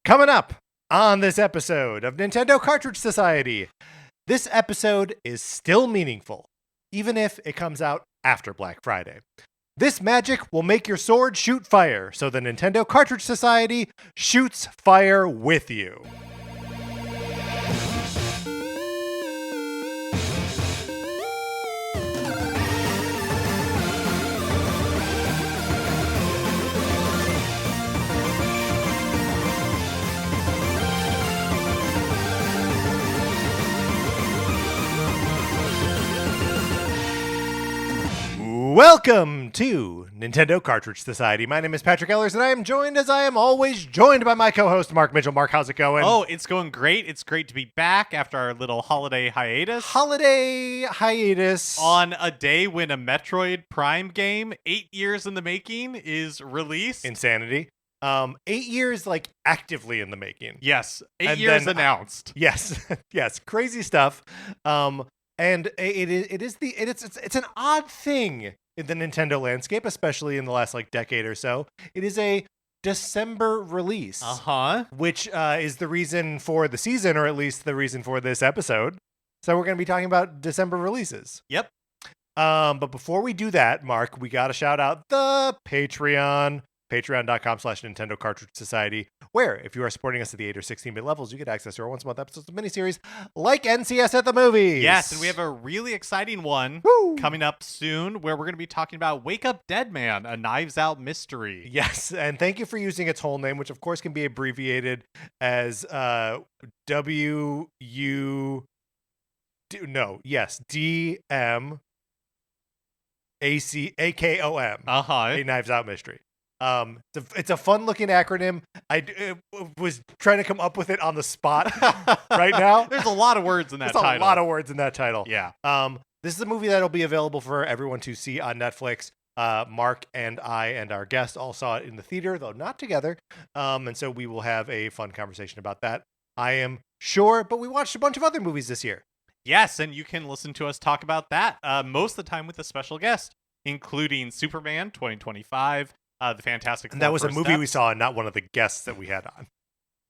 Coming up on this episode of Nintendo Cartridge Society, this episode is still meaningful, even if it comes out after Black Friday. This magic will make your sword shoot fire, so the Nintendo Cartridge Society shoots fire with you. Welcome to Nintendo Cartridge Society. My name is Patrick Ellers, and I am joined, as I am always, joined by my co-host, Mark Mitchell. Mark, how's it going? Oh, it's going great. It's great to be back after our little holiday hiatus. Holiday hiatus. On a day when a Metroid Prime game, 8 years in the making, is released. Insanity. 8 years, like, actively in the making. Yes, 8 And years then, announced. Yes, yes, crazy stuff. And it's an odd thing in the Nintendo landscape, especially in the last decade or so. It is a December release, which is the reason for the season, or at least the reason for this episode. So we're going to be talking about December releases. Yep. But before we do that, Mark, we got to shout out the Patreon. Patreon.com/Nintendo Cartridge Society, where if you are supporting us at the 8 or 16-bit levels, you get access to our once a month episodes of miniseries like NCS at the Movies. Yes, and we have a really exciting one coming up soon where we're going to be talking about Wake Up Dead Man, a Knives Out mystery. Yes, and thank you for using its whole name, which of course can be abbreviated as DMACAKOM, a Knives Out mystery. It's a fun-looking acronym. I was trying to come up with it on the spot right now. There's a lot of words in that title. There's a lot of words in that title. Yeah. This is a movie that'll be available for everyone to see on Netflix. Mark and I and our guest all saw it in the theater, though not together. And so we will have a fun conversation about that, I am sure. But we watched a bunch of other movies this year. Yes, and you can listen to us talk about that most of the time with a special guest, including Superman 2025, The Fantastic Four. And that was a First movie Steps. we saw and not one of the guests that we had on.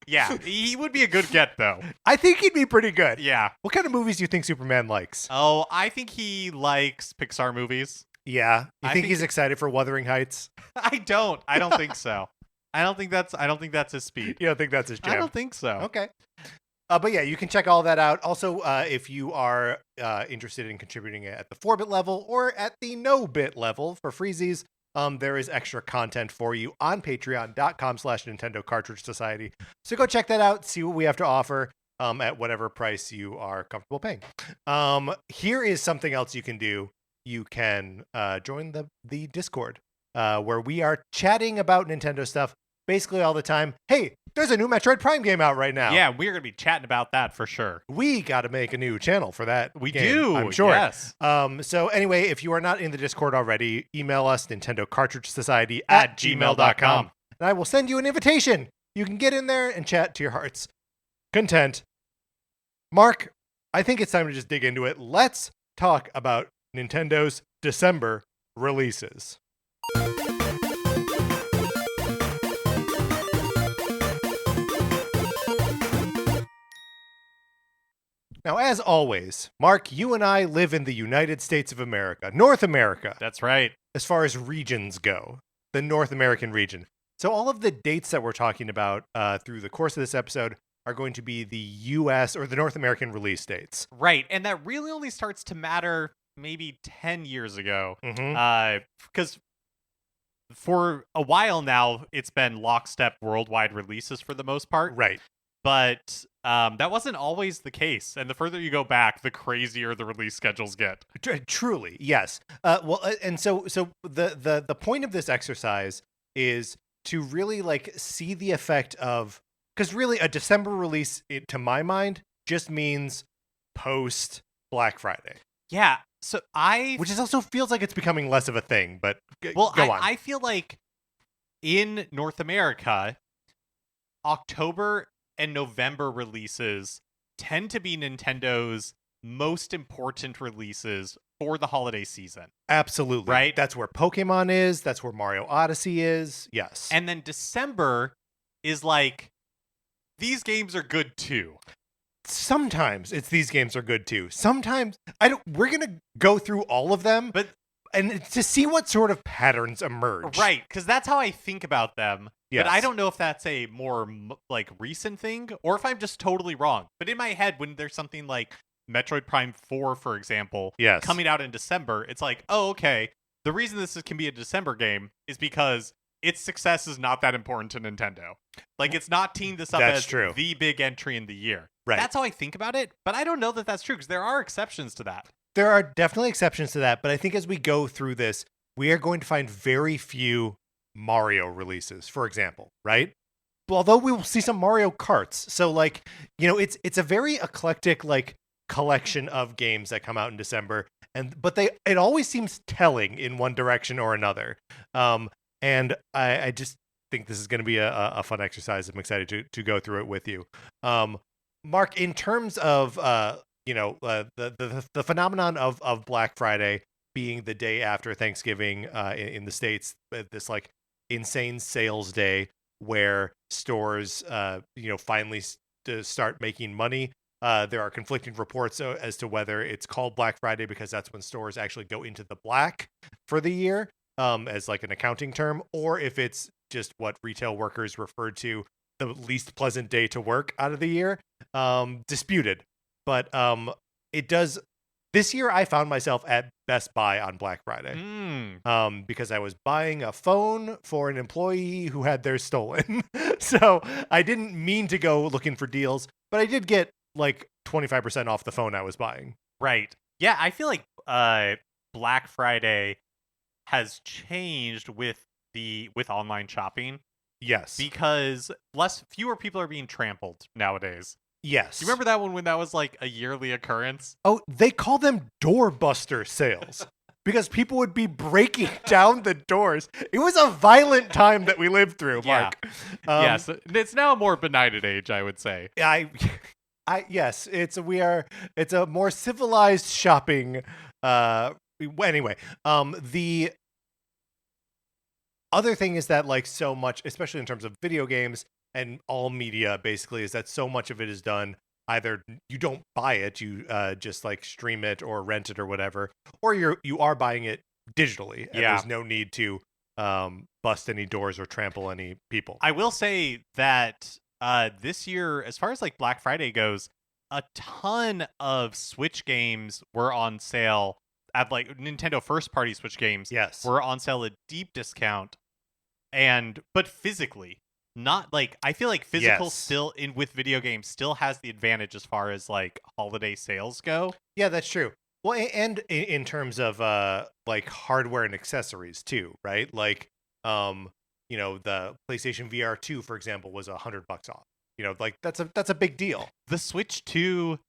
Yeah, he would be a good get, though. I think he'd be pretty good. Yeah. What kind of movies do you think Superman likes? Oh, I think he likes Pixar movies. Yeah. You I think think he's excited for Wuthering Heights? I don't think so. I don't think that's his speed. You don't think that's his jam? I don't think so. Okay. But yeah, you can check all that out. Also, if you are interested in contributing at the 4-bit level or at the no-bit level for freezies, there is extra content for you on patreon.com/Nintendo Cartridge Society. So go check that out, see what we have to offer at whatever price you are comfortable paying. Here is something else you can do. You can join the Discord where we are chatting about Nintendo stuff basically all the time. Hey, there's a new Metroid Prime game out right now. Yeah, we're going to be chatting about that for sure. We got to make a new channel for that. We game, do, I'm sure. Yes. So anyway, if you are not in the Discord already, email us Nintendo Cartridge Society at gmail.com. And I will send you an invitation. You can get in there and chat to your heart's content. Mark, I think it's time to just dig into it. Let's talk about Nintendo's December releases. Now, as always, Mark, you and I live in the United States of America, North America. That's right. As far as regions go, the North American region. So all of the dates that we're talking about through the course of this episode are going to be the U.S. or the North American release dates. Right, and that really only starts to matter maybe 10 years ago. Because for a while now, it's been lockstep worldwide releases for the most part. Right. But that wasn't always the case. And the further you go back, the crazier the release schedules get. Truly, yes. And so the point of this exercise is to really see the effect of, because really a December release, to my mind, just means post Black Friday. Yeah. So which is also feels like it's becoming less of a thing, but go on. I feel like in North America, October and November releases tend to be Nintendo's most important releases for the holiday season. Absolutely. Right? That's where Pokemon is. That's where Mario Odyssey is. Yes. And then December is like these games are good too. Sometimes it's these games are good too. Sometimes I don't. We're gonna go through all of them, But and to see what sort of patterns emerge. right, because that's how I think about them. But I Yes. don't know if that's a more like recent thing or if I'm just totally wrong. But in my head, when there's something like Metroid Prime 4, for example, Yes. coming out in December, it's like, oh, okay. The reason can be a December game is because its success is not that important to Nintendo. Like, it's not teeing this up That's as true. the big entry in the year. Right. That's how I think about it. But I don't know that that's true because there are exceptions to that. There are definitely exceptions to that, but I think as we go through this, we are going to find very few Mario releases, for example, right? Although we will see some Mario Karts. So like, it's a very eclectic like collection of games that come out in December, but it always seems telling in one direction or another. And I just think this is going to be a fun exercise. I'm excited to go through it with you. Mark, in terms of the phenomenon of Black Friday being the day after Thanksgiving in the States, this like insane sales day where stores finally start making money. There are conflicting reports as to whether it's called Black Friday because that's when stores actually go into the black for the year, as like an accounting term, or if it's just what retail workers refer to the least pleasant day to work out of the year. Disputed. But it does. This year, I found myself at Best Buy on Black Friday because I was buying a phone for an employee who had theirs stolen. So I didn't mean to go looking for deals, but I did get like 25% off the phone I was buying. Right. Yeah, I feel like Black Friday has changed with online shopping. Yes. Because fewer people are being trampled nowadays. Yes. Do you remember that one when that was like a yearly occurrence? Oh, they call them doorbuster sales because people would be breaking down the doors. It was a violent time that we lived through, Mark. Yes, it's now a more benighted age, I would say. Yes, it's a more civilized shopping. Anyway, the other thing is that like so much, especially in terms of video games and all media, basically, is that so much of it is done either you don't buy it, you just like stream it or rent it or whatever, or you are buying it digitally, and there's no need to bust any doors or trample any people. I will say that this year, as far as like Black Friday goes, a ton of Switch games were on sale at like Nintendo first party Switch games. Yes, were on sale at deep discount, but physically. Not like I feel like physical still with video games still has the advantage as far as like holiday sales go. Yeah, that's true. Well, and in terms of like hardware and accessories too, right? Like the PlayStation VR 2, for example, was $100 off. Like that's a big deal. The Switch 2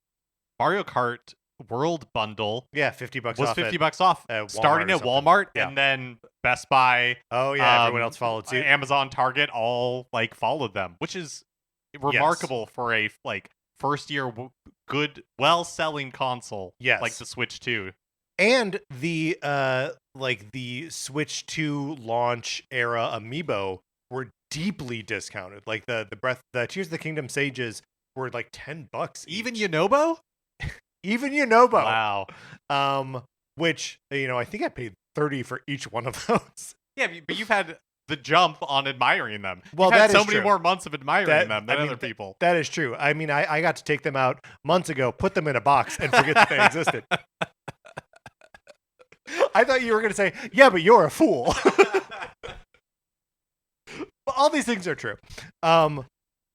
Mario Kart World Bundle, yeah, $50 was off. $50 off, starting at Walmart, and then Best Buy. Oh yeah, everyone else followed suit. Amazon, Target, all like followed them, which is remarkable for a like first year good, well-selling console. Yes, like the Switch 2, and the the Switch 2 launch era amiibo were deeply discounted. Like the Tears of the Kingdom Sages were like $10 each. Even Yunobo. Even Yunobo. Wow. Which, I think I paid $30 for each one of those. Yeah, but you've had the jump on admiring them. Well, you've had that so is many true. more months of admiring them than other people. That is true. I mean, I got to take them out months ago, put them in a box, and forget that they existed. I thought you were going to say, yeah, but you're a fool. But all these things are true.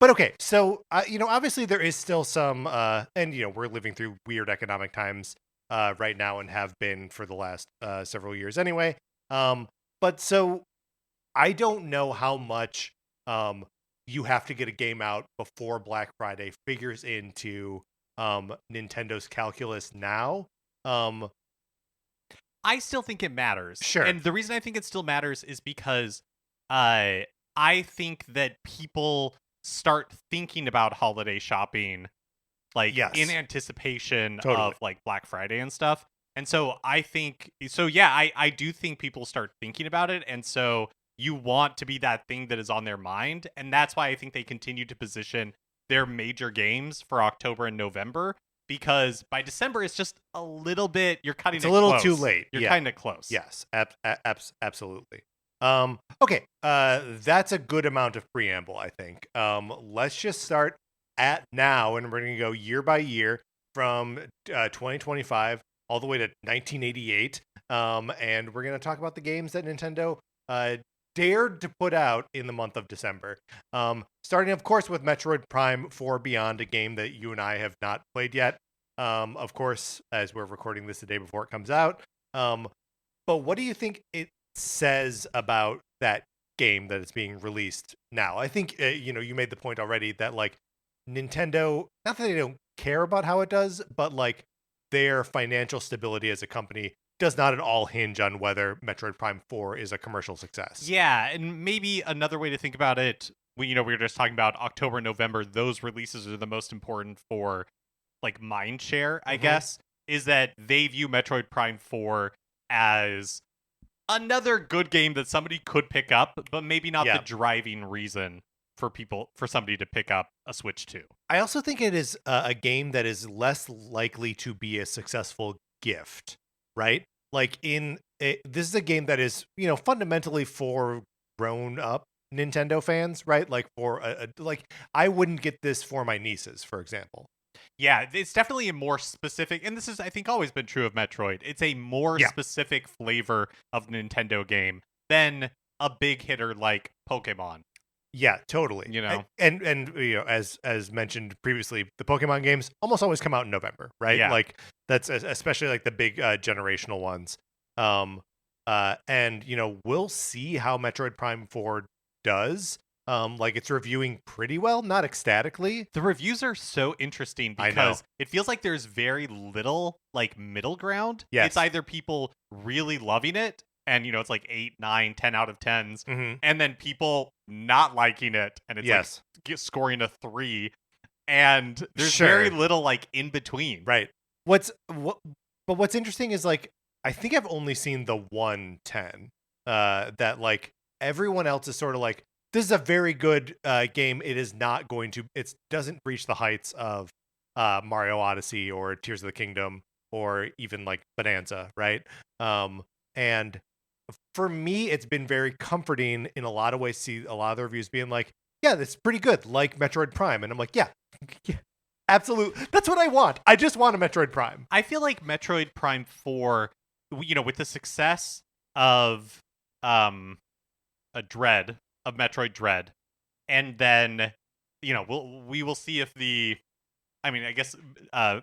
But okay, so obviously there is still some, and we're living through weird economic times right now and have been for the last several years anyway. But so I don't know how much you have to get a game out before Black Friday figures into Nintendo's calculus now. I still think it matters. Sure. And the reason I think it still matters is because I think that people start thinking about holiday shopping like in anticipation of like Black Friday and stuff. And so I do think people start thinking about it, and so you want to be that thing that is on their mind, and that's why I think they continue to position their major games for October and November, because by December it's just a little bit, you're cutting It's a it little close. too late. You're Yeah. kind of close. Yes, absolutely. Okay, that's a good amount of preamble, I think. Let's just start at now, and we're going to go year by year from 2025 all the way to 1988. And we're going to talk about the games that Nintendo dared to put out in the month of December. Starting, of course, with Metroid Prime 4 Beyond, a game that you and I have not played yet. Of course, as we're recording this the day before it comes out. But what do you think it says about that game that it's being released now? I think you made the point already that like Nintendo, not that they don't care about how it does, but like their financial stability as a company does not at all hinge on whether Metroid Prime 4 is a commercial success. Yeah, and maybe another way to think about it, we were just talking about October and November, those releases are the most important for like mind share, I guess, is that they view Metroid Prime 4 as another good game that somebody could pick up, but maybe not the driving reason for somebody to pick up a Switch 2. I also think it is a game that is less likely to be a successful gift, right? Like this is a game that is, fundamentally for grown up Nintendo fans, right? Like for like I wouldn't get this for my nieces, for example. Yeah, it's definitely a more specific, and this is, I think, always been true of Metroid. It's a more specific flavor of Nintendo game than a big hitter like Pokemon. Yeah, totally. And as mentioned previously, the Pokemon games almost always come out in November, right? Yeah. Like that's especially like the big generational ones. And we'll see how Metroid Prime 4 does. Like it's reviewing pretty well, not ecstatically. The reviews are so interesting because it feels like there's very little like middle ground. Yes. It's either people really loving it and it's like 8, 9, 10 out of 10s, and then people not liking it and it's like scoring a 3, and there's very little like in between. Right. But what's interesting is like I think I've only seen the 110 that like everyone else is sort of like, this is a very good game. It is not going to. It doesn't reach the heights of Mario Odyssey or Tears of the Kingdom or even like Bonanza, right? And for me, it's been very comforting in a lot of ways. See a lot of the reviews being like, "Yeah, that's pretty good," like Metroid Prime, and I'm like, "Yeah, absolutely. That's what I want. I just want a Metroid Prime." I feel like Metroid Prime 4, with the success of a Dread. Of Metroid Dread, and then we will see if I guess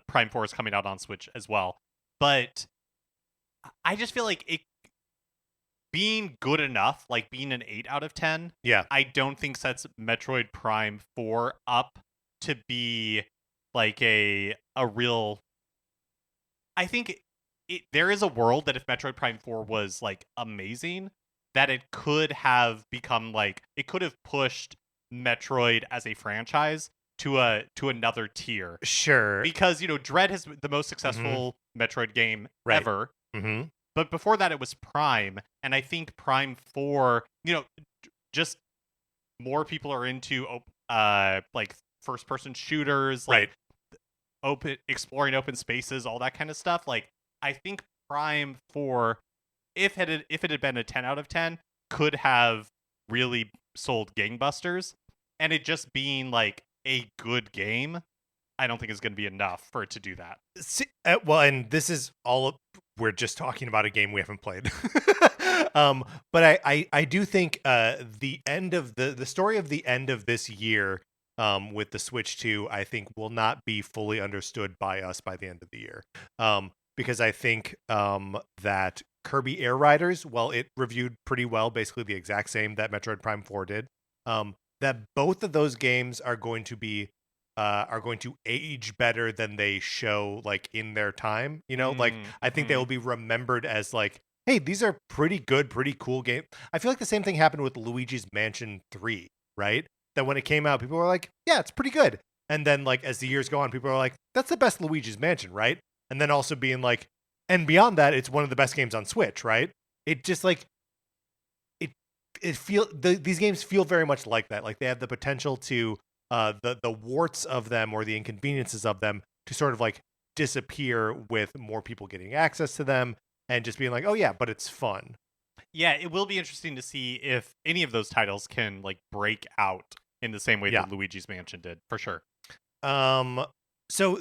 Prime 4 is coming out on Switch as well, but I just feel like it being good enough, like being an 8 out of 10, I don't think sets Metroid Prime 4 up to be like a real. I think there is a world that if Metroid Prime 4 was like amazing, that it could have become like, it could have pushed Metroid as a franchise to another tier. Sure. Because, Dread has the most successful Metroid game ever. But before that, it was Prime. And I think Prime 4, just more people are into like first person shooters, like exploring open spaces, all that kind of stuff. Like, I think Prime 4, if it had been a 10 out of 10, could have really sold gangbusters, and it just being like a good game, I don't think is going to be enough for it to do that. Well, and this is all we're just talking about a game we haven't played. But I do think the end of the story of the end of this year with the Switch 2, I think will not be fully understood by us by the end of the year. Because I think that Kirby Air Riders, well, it reviewed pretty well, basically the exact same that Metroid Prime 4 did. That both of those games are going to age better than they show like in their time. Like I think they will be remembered as like, hey, these are pretty good, pretty cool games. I feel like the same thing happened with Luigi's Mansion 3, right? That when it came out, people were like, yeah, it's pretty good. And then like as the years go on, people are like, that's the best Luigi's Mansion, right? And then also being like, and beyond that, it's one of the best games on Switch, right? It just like these games feel very much like that. Like they have the potential to the warts of them or the inconveniences of them to sort of like disappear with more people getting access to them and just being like, oh yeah, but it's fun. Yeah, it will be interesting to see if any of those titles can like break out in the same way Yeah. that Luigi's Mansion did, for sure. Um, so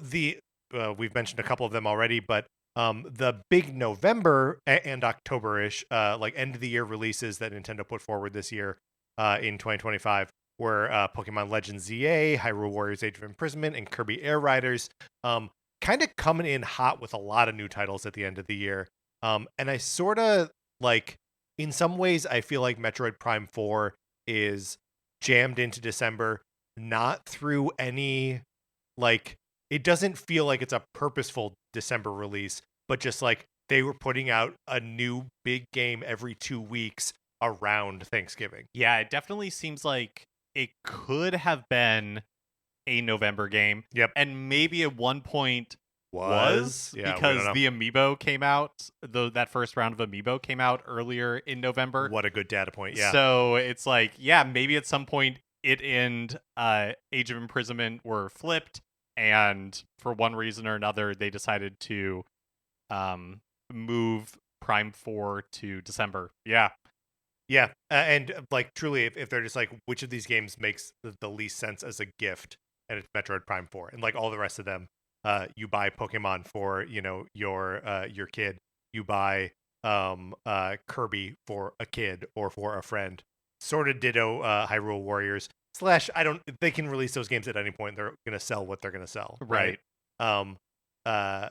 we've mentioned a couple of them already, but the big November and October-ish, like end of the year releases that Nintendo put forward this year, in 2025 were Pokemon Legends ZA, Hyrule Warriors: Age of Imprisonment, and Kirby Air Riders. Kind of coming in hot with a lot of new titles at the end of the year. And I sort of like, in some ways, I feel like Metroid Prime 4 is jammed into December, not through any like, it doesn't feel like it's a purposeful December release, but just like they were putting out a new big game every 2 weeks around Thanksgiving. Yeah, it definitely seems like it could have been a November game, Yep. and maybe at one point Was? was Yeah, we don't because know. the amiibo came out, though that first round of amiibo came out earlier in November. What a good data point. Yeah. So it's like, yeah, maybe at some point it and Age of Imprisonment were flipped, and for one reason or another, they decided to um, move Prime 4 to December. Yeah. Yeah. And like truly, if they're just like, which of these games makes the least sense as a gift, and it's Metroid Prime 4. And like all the rest of them, you buy Pokemon for, your kid. You buy Kirby for a kid or for a friend. Sort of ditto Hyrule Warriors. Slash, I don't. They can release those games at any point. They're gonna sell what they're gonna sell, right? Right. Um, uh,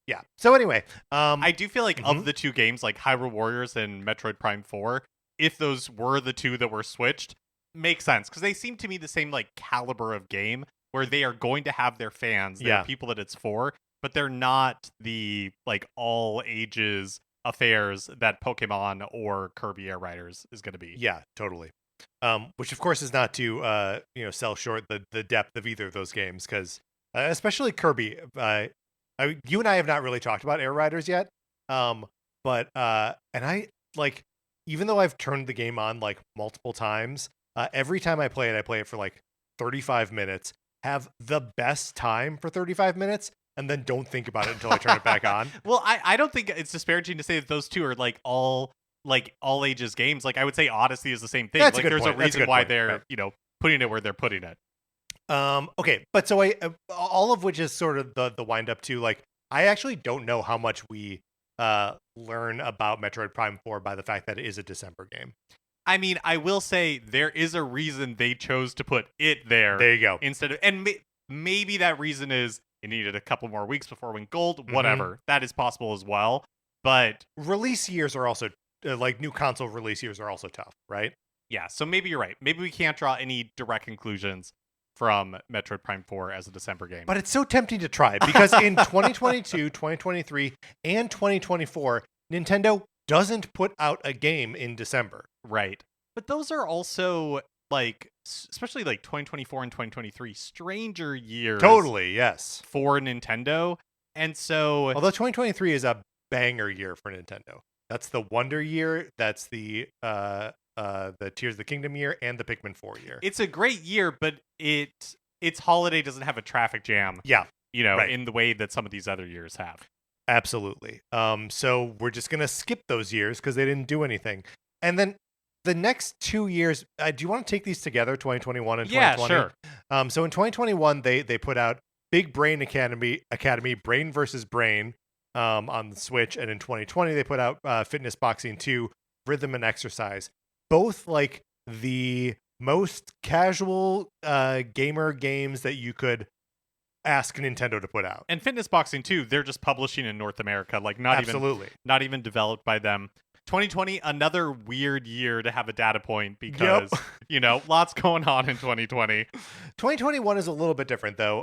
yeah. So anyway, I do feel like of mhm. the two games, like Hyrule Warriors and Metroid Prime 4, if those were the two that were switched, makes sense because they seem to me the same like caliber of game where they are going to have their fans, there are Yeah. people that it's for, but they're not the like all ages affairs that Pokemon or Kirby Air Riders is going to be. Yeah, totally. Which of course is not to sell short the depth of either of those games because especially Kirby. You and I have not really talked about Air Riders yet. But and I like even though I've turned the game on like multiple times, every time I play it for like 35 minutes, have the best time for 35 minutes, and then don't think about it until I turn it back on. Well, I don't think it's disparaging to say that those two are like all ages games. Like I would say Odyssey is the same thing. That's a Like good there's a point. That's a reason good why point. they're, Right. putting it where they're putting it. Okay, but so I all of which is sort of the wind up to like I actually don't know how much we learn about Metroid Prime 4 by the fact that it is a December game. I mean, I will say there is a reason they chose to put it there There you go. instead of, and maybe that reason is it needed a couple more weeks before it went gold. Mhm. Whatever, that is possible as well. But Release years are also like new console release years are also tough, right? yeah, so maybe you're right. Maybe we can't draw any direct conclusions from Metroid Prime 4 as a December game. But it's so tempting to try because in 2022, 2023, and 2024, Nintendo doesn't put out a game in December. Right. But those are also like especially like 2024 and 2023 stranger years Totally, yes. for Nintendo. And so Although 2023 is a banger year for Nintendo. That's the Wonder year, that's the Tears of the Kingdom year, and the Pikmin 4 year. it's a great year, but its holiday doesn't have a traffic jam, Yeah, right. in the way that some of these other years have. Absolutely. So we're just gonna skip those years because they didn't do anything. And then the next 2 years, do you want to take these together, 2021 and Yeah, 2020? sure. So in 2021, they put out Big Brain Academy, Brain versus Brain, on the Switch, and in 2020 they put out Fitness Boxing 2, Rhythm and Exercise. Both like the most casual gamer games that you could ask Nintendo to put out. And Fitness Boxing too, they're just publishing in North America, like Absolutely. not even developed by them. 2020, another weird year to have a data point because, lots going on in 2020. 2021 is a little bit different though.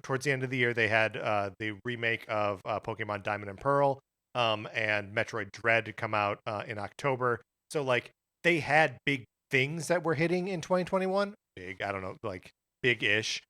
Towards the end of the year, they had the remake of Pokemon Diamond and Pearl, and Metroid Dread come out in October. So like they had big things that were hitting in 2021. Big, I don't know, like big-ish,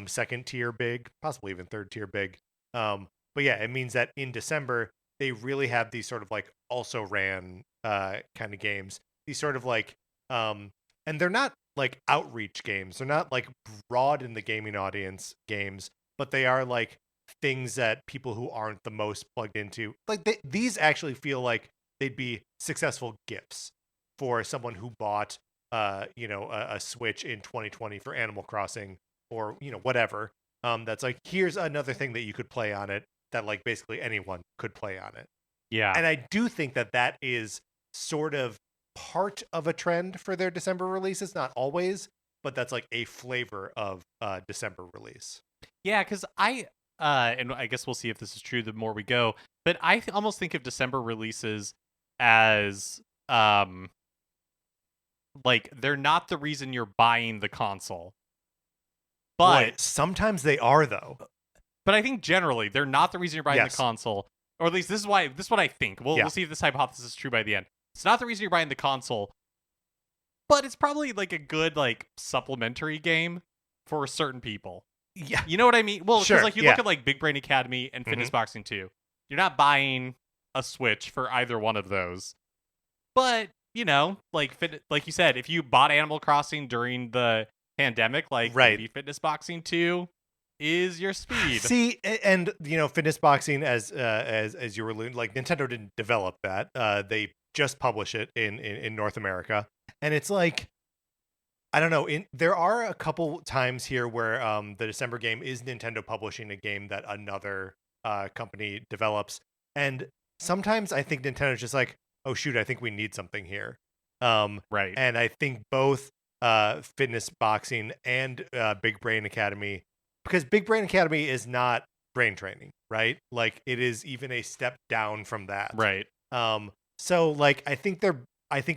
second tier big, possibly even third tier big. But yeah, it means that in December they really have these sort of like also ran kind of games. These sort of like and they're not like outreach games. They're not like broad in the gaming audience games, but they are like things that people who aren't the most plugged into, like these actually feel like they'd be successful gifts for someone who bought a Switch in 2020 for Animal Crossing or whatever. That's like, here's another thing that you could play on it, that like basically anyone could play on it. Yeah. And I do think that that is sort of part of a trend for their December releases, not always, but that's like a flavor of December release. Yeah, because and I guess we'll see if this is true the more we go, but almost think of December releases as, like, they're not the reason you're buying the console. Boy, But sometimes they are though. I think generally they're not the reason you're buying the Yes. console, or at least this is what I think. We'll see if this hypothesis is true by the end. It's not the reason you're buying the console, but it's probably like a good like supplementary game for certain people. Yeah. You know what I mean? Well, because Sure, like you yeah. look at like Big Brain Academy and Fitness Boxing 2. You're not buying a Switch for either one of those. But, like you said, if you bought Animal Crossing during the pandemic, like Right. maybe Fitness Boxing 2 is your speed. See, and Fitness Boxing, as you were alluding, like Nintendo didn't develop that. They just publish it in North America, and it's like, I don't know. There are a couple times here where the December game is Nintendo publishing a game that another company develops, and sometimes I think Nintendo's just like, oh shoot, I think we need something here. Right. And I think both Fitness Boxing and Big Brain Academy, because Big Brain Academy is not brain training, right? Like it is even a step down from that. Right. So like I think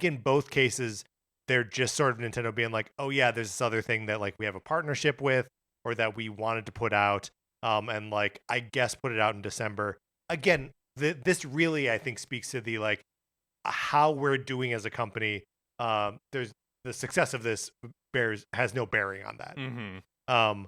in both cases they're just sort of Nintendo being like, oh yeah, there's this other thing that like we have a partnership with, or that we wanted to put out, and like I guess put it out in December. Again, this really I think speaks to the like how we're doing as a company. There's the success of this has no bearing on that. Mm-hmm.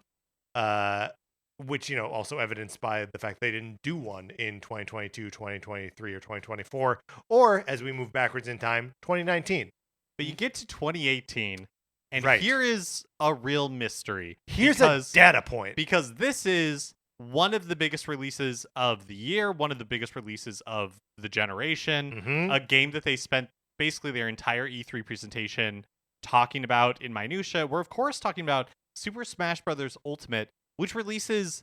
Which also evidenced by the fact they didn't do one in 2022, 2023, or 2024, or as we move backwards in time, 2019. But you get to 2018, and Right. here is a real mystery. Here's a data point. Because this is one of the biggest releases of the year, one of the biggest releases of the generation, Mhm. a game that they spent basically their entire E3 presentation talking about in minutia. We're, of course, talking about Super Smash Bros. Ultimate, which releases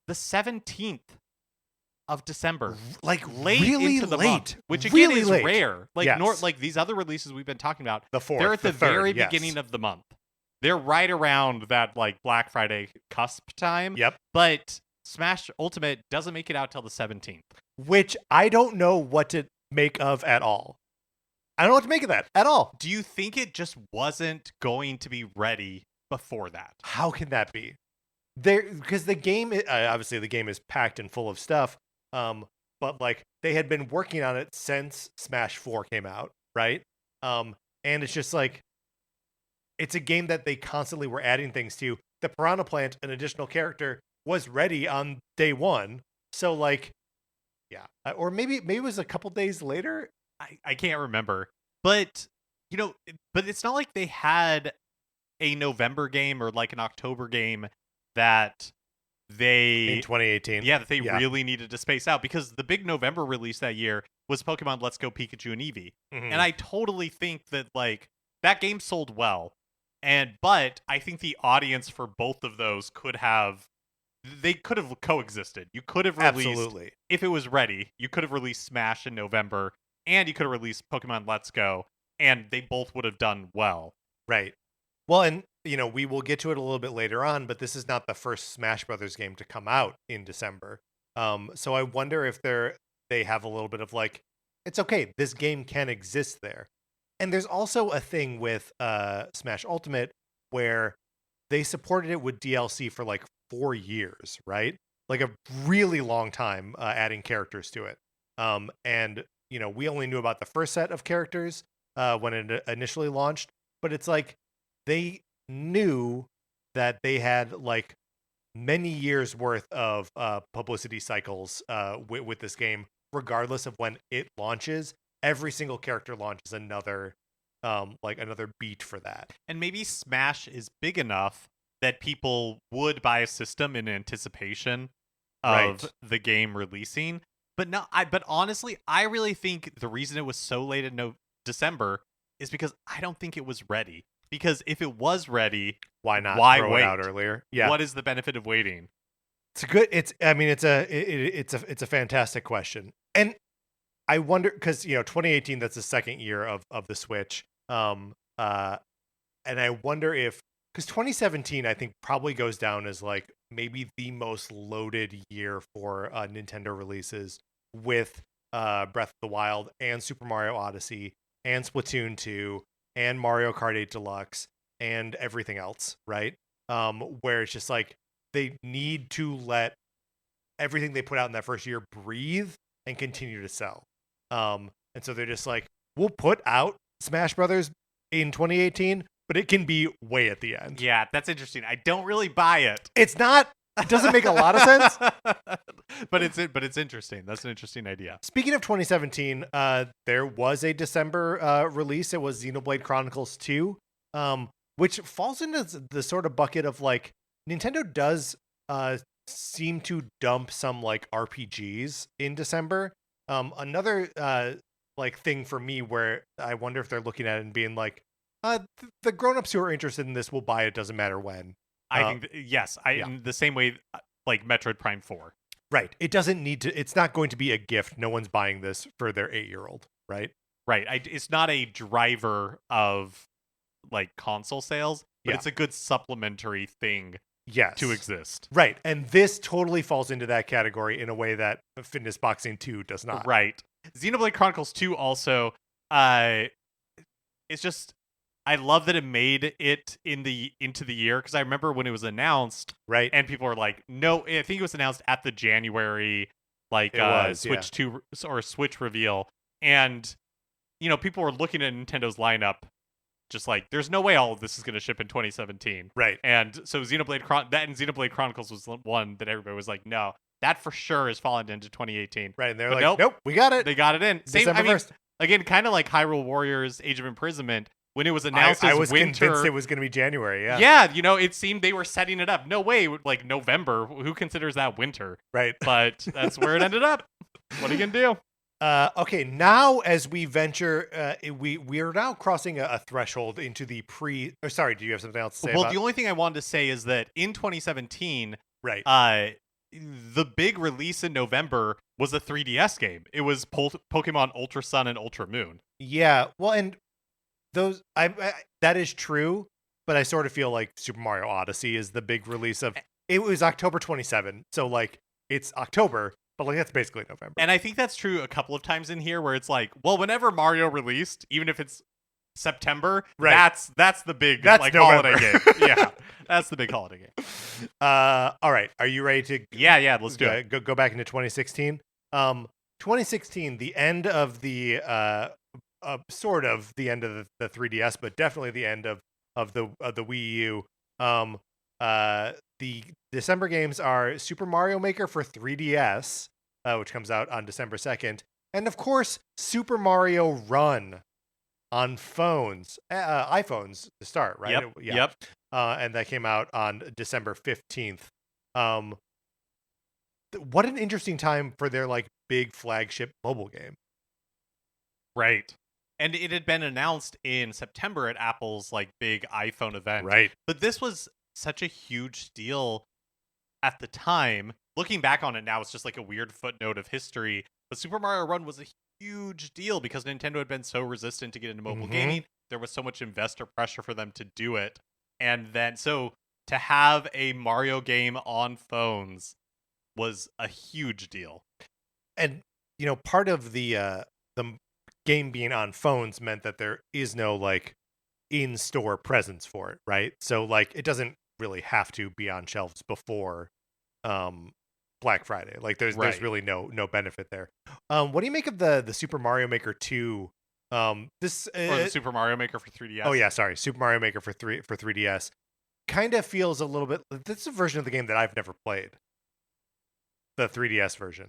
the 17th of December. Like Late really into the late. month, which again Really is late. rare. Like Yes. like these other releases we've been talking about, The 4th, they're at the, the 3rd, very yes. beginning of the month. They're right around that like Black Friday cusp time. Yep. But Smash Ultimate doesn't make it out till the 17th. Which I don't know what to make of at all. I don't know what to make of that at all. Do you think it just wasn't going to be ready before that? How can that be? Because the game, obviously the game is packed and full of stuff. But like they had been working on it since Smash 4 came out, right? And it's just like, it's a game that they constantly were adding things to. The Piranha Plant, an additional character, was ready on day one. So like, yeah, or maybe it was a couple days later. I can't remember. But but it's not like they had a November game or like an October game that they In 2018. that they really needed to space out, because the big November release that year was Pokemon Let's Go Pikachu and Eevee. Mhm. And I totally think that like that game sold well. But I think the audience for both of those could have coexisted. You could have released, Absolutely. if it was ready, you could have released Smash in November, and you could have released Pokemon Let's Go, and they both would have done well. Right. Well, and we will get to it a little bit later on, but this is not the first Smash Brothers game to come out in December. So I wonder if they have a little bit of like, it's okay, this game can exist there. And there's also a thing with Smash Ultimate where they supported it with DLC for like 4 years, right? Like a really long time, adding characters to it. And we only knew about the first set of characters when it initially launched, but it's like they knew that they had like many years worth of publicity cycles with this game, regardless of when it launches. Every single character launches another like another beat for that. And maybe Smash is big enough that people would buy a system in anticipation of Right. the game releasing. But honestly, I really think the reason it was so late in December is because I don't think it was ready. Because if it was ready, Why not why throw it out wait? earlier? Yeah. What is the benefit of waiting? It's a good. It's. I mean, it's a fantastic question, and I wonder because 2018, that's the second year of the Switch. And I wonder if because 2017, I think probably goes down as like maybe the most loaded year for Nintendo releases with Breath of the Wild and Super Mario Odyssey and Splatoon 2 and Mario Kart 8 Deluxe and everything else, right? Where it's just like they need to let everything they put out in that first year breathe and continue to sell. And so they're just like, we'll put out Smash Brothers in 2018, but it can be way at the end. Yeah, that's interesting. I don't really buy it. It's not. It doesn't make a lot of sense. but it's interesting. That's an interesting idea. Speaking of 2017, there was a December release. It was Xenoblade Chronicles 2, which falls into the sort of bucket of like Nintendo does seem to dump some like RPGs in December. Another like thing for me where I wonder if they're looking at it and being like, the grown-ups who are interested in this will buy it, doesn't matter when. I think yes, yeah. in the same way like Metroid Prime 4. Right. It doesn't need to. It's not going to be a gift. No one's buying this for their 8-year-old. Right. Right. It's not a driver of like console sales, but it's a good supplementary thing. Yes. To exist. Right. And this totally falls into that category in a way that Fitness Boxing 2 does not. Right. Xenoblade Chronicles 2 also, it's just, I love that it made it into the year, because I remember when it was announced, right, and people were like, no, I think it was announced at the January Switch 2 or Switch reveal, and people were looking at Nintendo's lineup just like, there's no way all of this is going to ship in 2017. Right. And so Xenoblade Chronicles was one that everybody was like, no, that for sure is falling into 2018. Right. And they're like, nope, we got it. They got it in. December 1st. Again, kind of like Hyrule Warriors Age of Imprisonment, when it was announced as winter. I was convinced it was going to be January, yeah. Yeah, it seemed they were setting it up. No way, like November. Who considers that winter? Right. But that's where it ended up. What are you going to do? Okay, now as we venture, we are now crossing a threshold into the sorry, do you have something else to say? Well, the only thing I wanted to say is that in 2017, right, the big release in November was a 3DS game. It was Pokemon Ultra Sun and Ultra Moon. Yeah, well, and those that is true, but I sort of feel like Super Mario Odyssey is the big release of. It was October 27, so like it's October. But like that's basically November. And I think that's true a couple of times in here where it's like, well, whenever Mario released, even if it's September, right. that's the big November. holiday game. Yeah. That's the big holiday game. All right. Are you ready to Yeah, let's do it. Go back into 2016. 2016, the end of the sort of the end of the 3DS, but definitely the end of the Wii U. The December games are Super Mario Maker for 3DS, which comes out on December 2nd, and of course Super Mario Run on phones, iPhones to start, right? Yep. Yep. And that came out on December 15th. What an interesting time for their like big flagship mobile game. Right. And it had been announced in September at Apple's like big iPhone event. Right. But this was such a huge deal at the time. Looking back on it now, it's just like a weird footnote of history. But Super Mario Run was a huge deal because Nintendo had been so resistant to get into mobile gaming. There was so much investor pressure for them to do it. And then, so to have a Mario game on phones was a huge deal. And, part of the game being on phones meant that there is no like in-store presence for it, right? So like it doesn't really have to be on shelves before Black Friday. Like there's really no benefit there. What do you make of the Super Mario Maker 2? Or the Super Mario Maker for 3DS. Oh yeah, sorry, Super Mario Maker for 3DS. Kind of feels a little bit. This is a version of the game that I've never played. The 3DS version.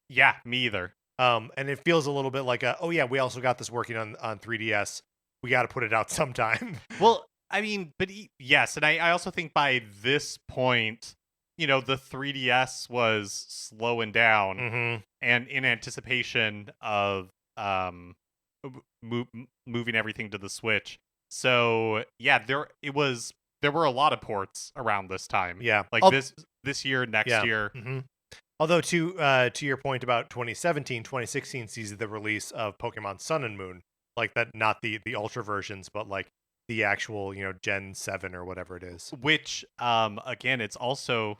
Yeah, me either. And it feels a little bit like we also got this working on 3DS. we got to put it out sometime. Well, I mean, but yes, and I also think by this point, the 3DS was slowing down, Mm-hmm. and in anticipation of moving everything to the Switch. So yeah, there were a lot of ports around this time. Yeah. Like this year, next Yeah. year. Mm-hmm. Although to your point about 2017, 2016 sees the release of Pokemon Sun and Moon, like that, not the Ultra versions, but like the actual Gen 7 or whatever it is. Which again, it's also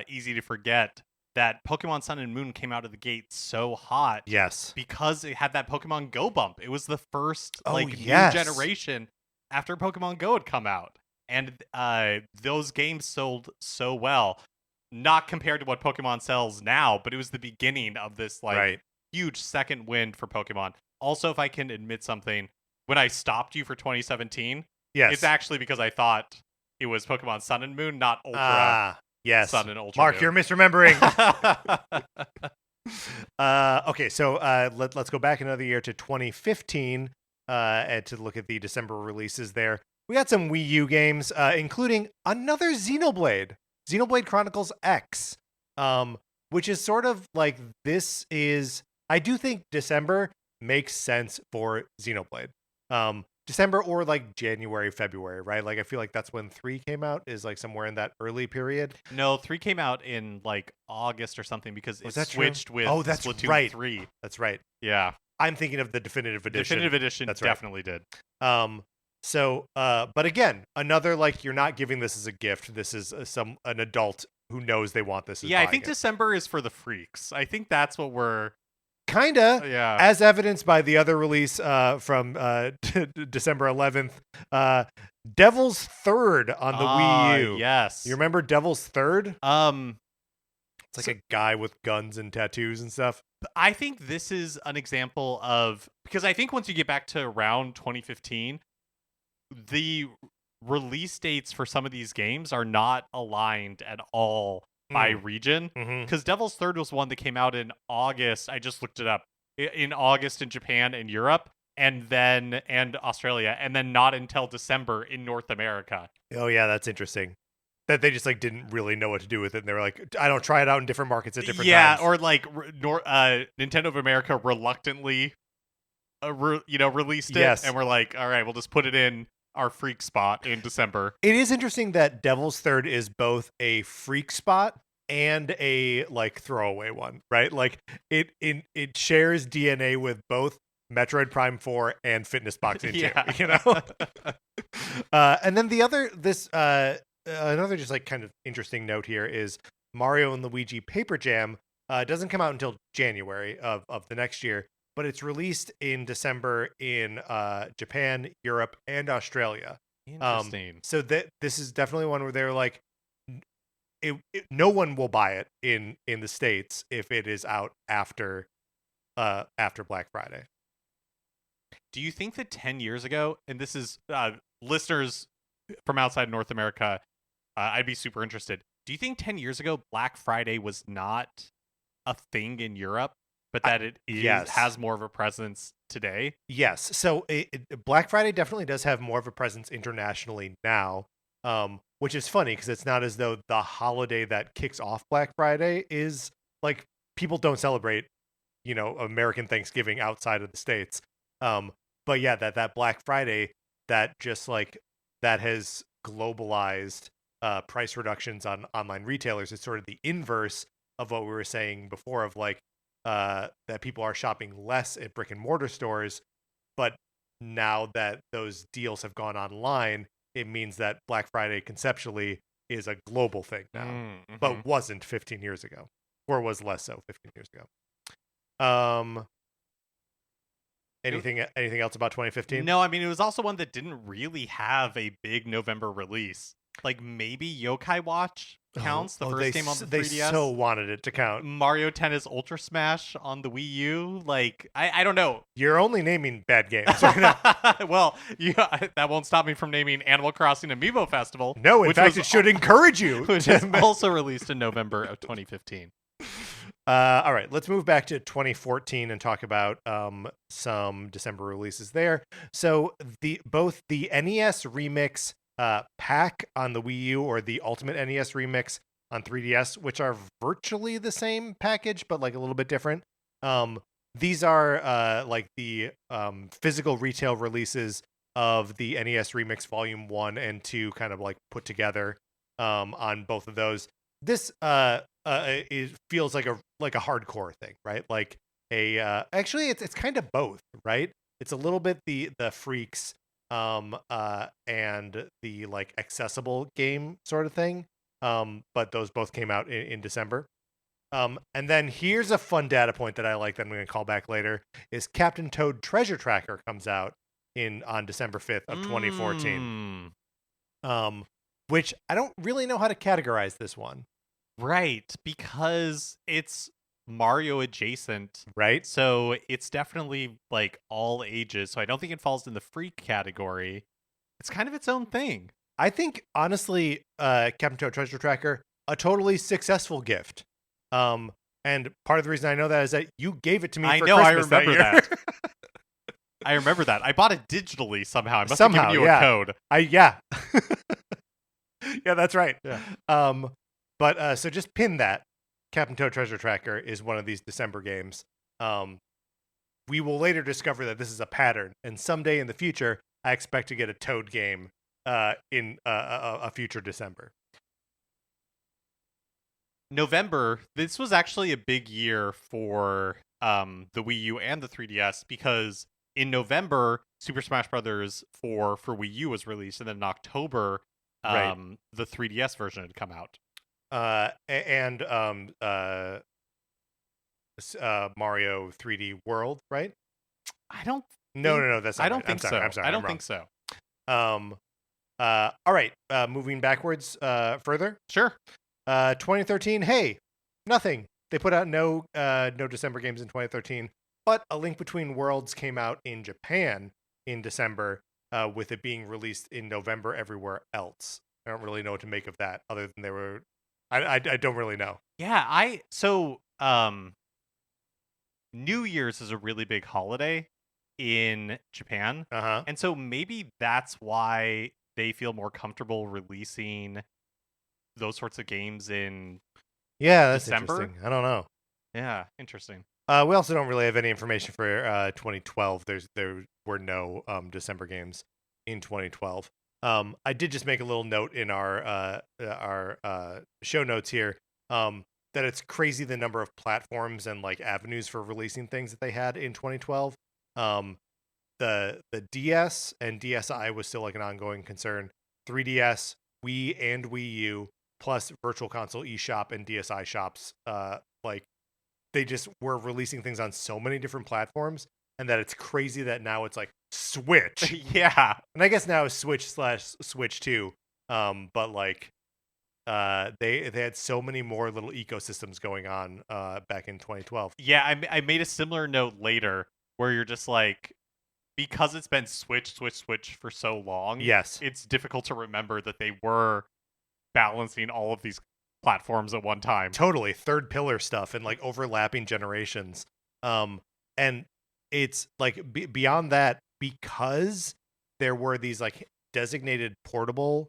easy to forget that Pokemon Sun and Moon came out of the gate so hot. Yes. Because it had that Pokemon Go bump. It was the first new generation after Pokemon Go had come out. And those games sold so well. Not compared to what Pokemon sells now, but it was the beginning of this huge second wind for Pokemon. Also, if I can admit something, when I stopped you for 2017, it's actually because I thought it was Pokemon Sun and Moon, not Ultra. Yes. Sun and Ultra Mark, Moon. you're misremembering. Okay, so let's go back another year to 2015 and to look at the December releases there. We got some Wii U games, including another Xenoblade Chronicles X, which is sort of like I do think December makes sense for Xenoblade. December or like January, February, right? Like I feel like that's when 3 came out, is like somewhere in that early period. No, 3 came out in like August or something because it switched with Splatoon right. 3. That's right. Yeah. I'm thinking of the definitive edition. Definitive edition definitely did. So, but again, another, like, you're not giving this as a gift. This is an adult who knows they want this. Yeah, I think December is for the freaks. I think that's what we're kinda, yeah, as evidenced by the other release from December 11th, Devil's Third on the Wii U. Yes, you remember Devil's Third? It's like so, a guy with guns and tattoos and stuff. I think this is an example of, because I think once you get back to around 2015, the release dates for some of these games are not aligned at all by region, because Devil's Third was one that came out in August. I just looked it up in August in Japan and Europe, and Australia, and then not until December in North America. Oh yeah, that's interesting. That they just like didn't really know what to do with it, and they were like, "I don't try it out in different markets at different times." Yeah, or like Nintendo of America reluctantly, released it, and we're like, "All right, we'll just put it in our freak spot in December." It is interesting that Devil's Third is both a freak spot and a like throwaway one, right? Like it shares DNA with both Metroid Prime 4 and Fitness Boxing 2, and then another just like kind of interesting note here is Mario and Luigi Paper Jam doesn't come out until January of the next year, but it's released in December in Japan, Europe, and Australia. Interesting. So this is definitely one where they're like, no one will buy it in the States if it is out after Black Friday. Do you think that 10 years ago, and this is listeners from outside North America, I'd be super interested. Do you think 10 years ago Black Friday was not a thing in Europe, but that it has more of a presence today? Yes. So Black Friday definitely does have more of a presence internationally now, which is funny because it's not as though the holiday that kicks off Black Friday is like, people don't celebrate, American Thanksgiving outside of the States. But yeah, that Black Friday, that just like that has globalized price reductions on online retailers. It's sort of the inverse of what we were saying before of like that people are shopping less at brick and mortar stores, but now that those deals have gone online, it means that Black Friday conceptually is a global thing now, but wasn't 15 years ago, or was less so 15 years ago. Anything else about 2015? No, I mean, it was also one that didn't really have a big November release. Like maybe Yokai Watch counts, the first game on the 3DS. They so wanted it to count. Mario Tennis Ultra Smash on the Wii U. Like, I don't know. You're only naming bad games right now. Well, that won't stop me from naming Animal Crossing Amiibo Festival. No, in fact, it should encourage you. Which is also released in November of 2015. All right, let's move back to 2014 and talk about some December releases there. So both the NES Remix pack on the Wii U or the Ultimate NES Remix on 3DS, which are virtually the same package but like a little bit different. These are like the physical retail releases of the NES Remix Volume 1 and 2 kind of like put together on both of those. This it feels like a hardcore thing, right? Like actually it's kind of both, right? It's a little bit the freaks and the like accessible game sort of thing. But those both came out in December. And then here's a fun data point that I like that I'm going to call back later is Captain Toad Treasure Tracker comes out on December 5th of 2014. Which I don't really know how to categorize this one. Right, because it's Mario adjacent. Right? So it's definitely like all ages. So I don't think it falls in the freak category. It's kind of its own thing. I think honestly, Captain Toad Treasure Tracker, a totally successful gift. And part of the reason I know that is that you gave it to me for Christmas I remember that. I remember that. I bought it digitally somehow. I must Somehow, have given you yeah. a code. Yeah. Yeah, that's right. Yeah. But so just pin that. Captain Toad Treasure Tracker is one of these December games. We will later discover that this is a pattern, and someday in the future, I expect to get a Toad game in a future December. November, this was actually a big year for the Wii U and the 3DS because in November, Super Smash Brothers for Wii U was released, and then in October, Right. the 3DS version had come out. Mario 3D World, right? No, that's not I don't right. think I'm so. I'm sorry. I I'm don't wrong. think so. All right. Moving backwards further. Sure. 2013. Hey, nothing. They put out no December games in 2013, but A Link Between Worlds came out in Japan in December, with it being released in November everywhere else. I don't really know what to make of that, other than they were. I don't really know. Yeah, New Year's is a really big holiday in Japan. Uh-huh. And so maybe that's why they feel more comfortable releasing those sorts of games in That's December. interesting. I don't know. Yeah, interesting. We also don't really have any information for 2012. There were no December games in 2012. I did just make a little note in our show notes here that it's crazy the number of platforms and like avenues for releasing things that they had in 2012. The DS and DSi was still like an ongoing concern. 3DS, Wii, and Wii U, plus Virtual Console eShop and DSi shops, like they just were releasing things on so many different platforms, and that it's crazy that now it's like Switch. Yeah. And I guess now it's Switch 2. But like they had so many more little ecosystems going on back in 2012. Yeah, I made a similar note later where you're just like, because it's been Switch for so long, Yes. it's difficult to remember that they were balancing all of these platforms at one time. Totally. Third pillar stuff and like overlapping generations. And it's like beyond that, because there were these like designated portable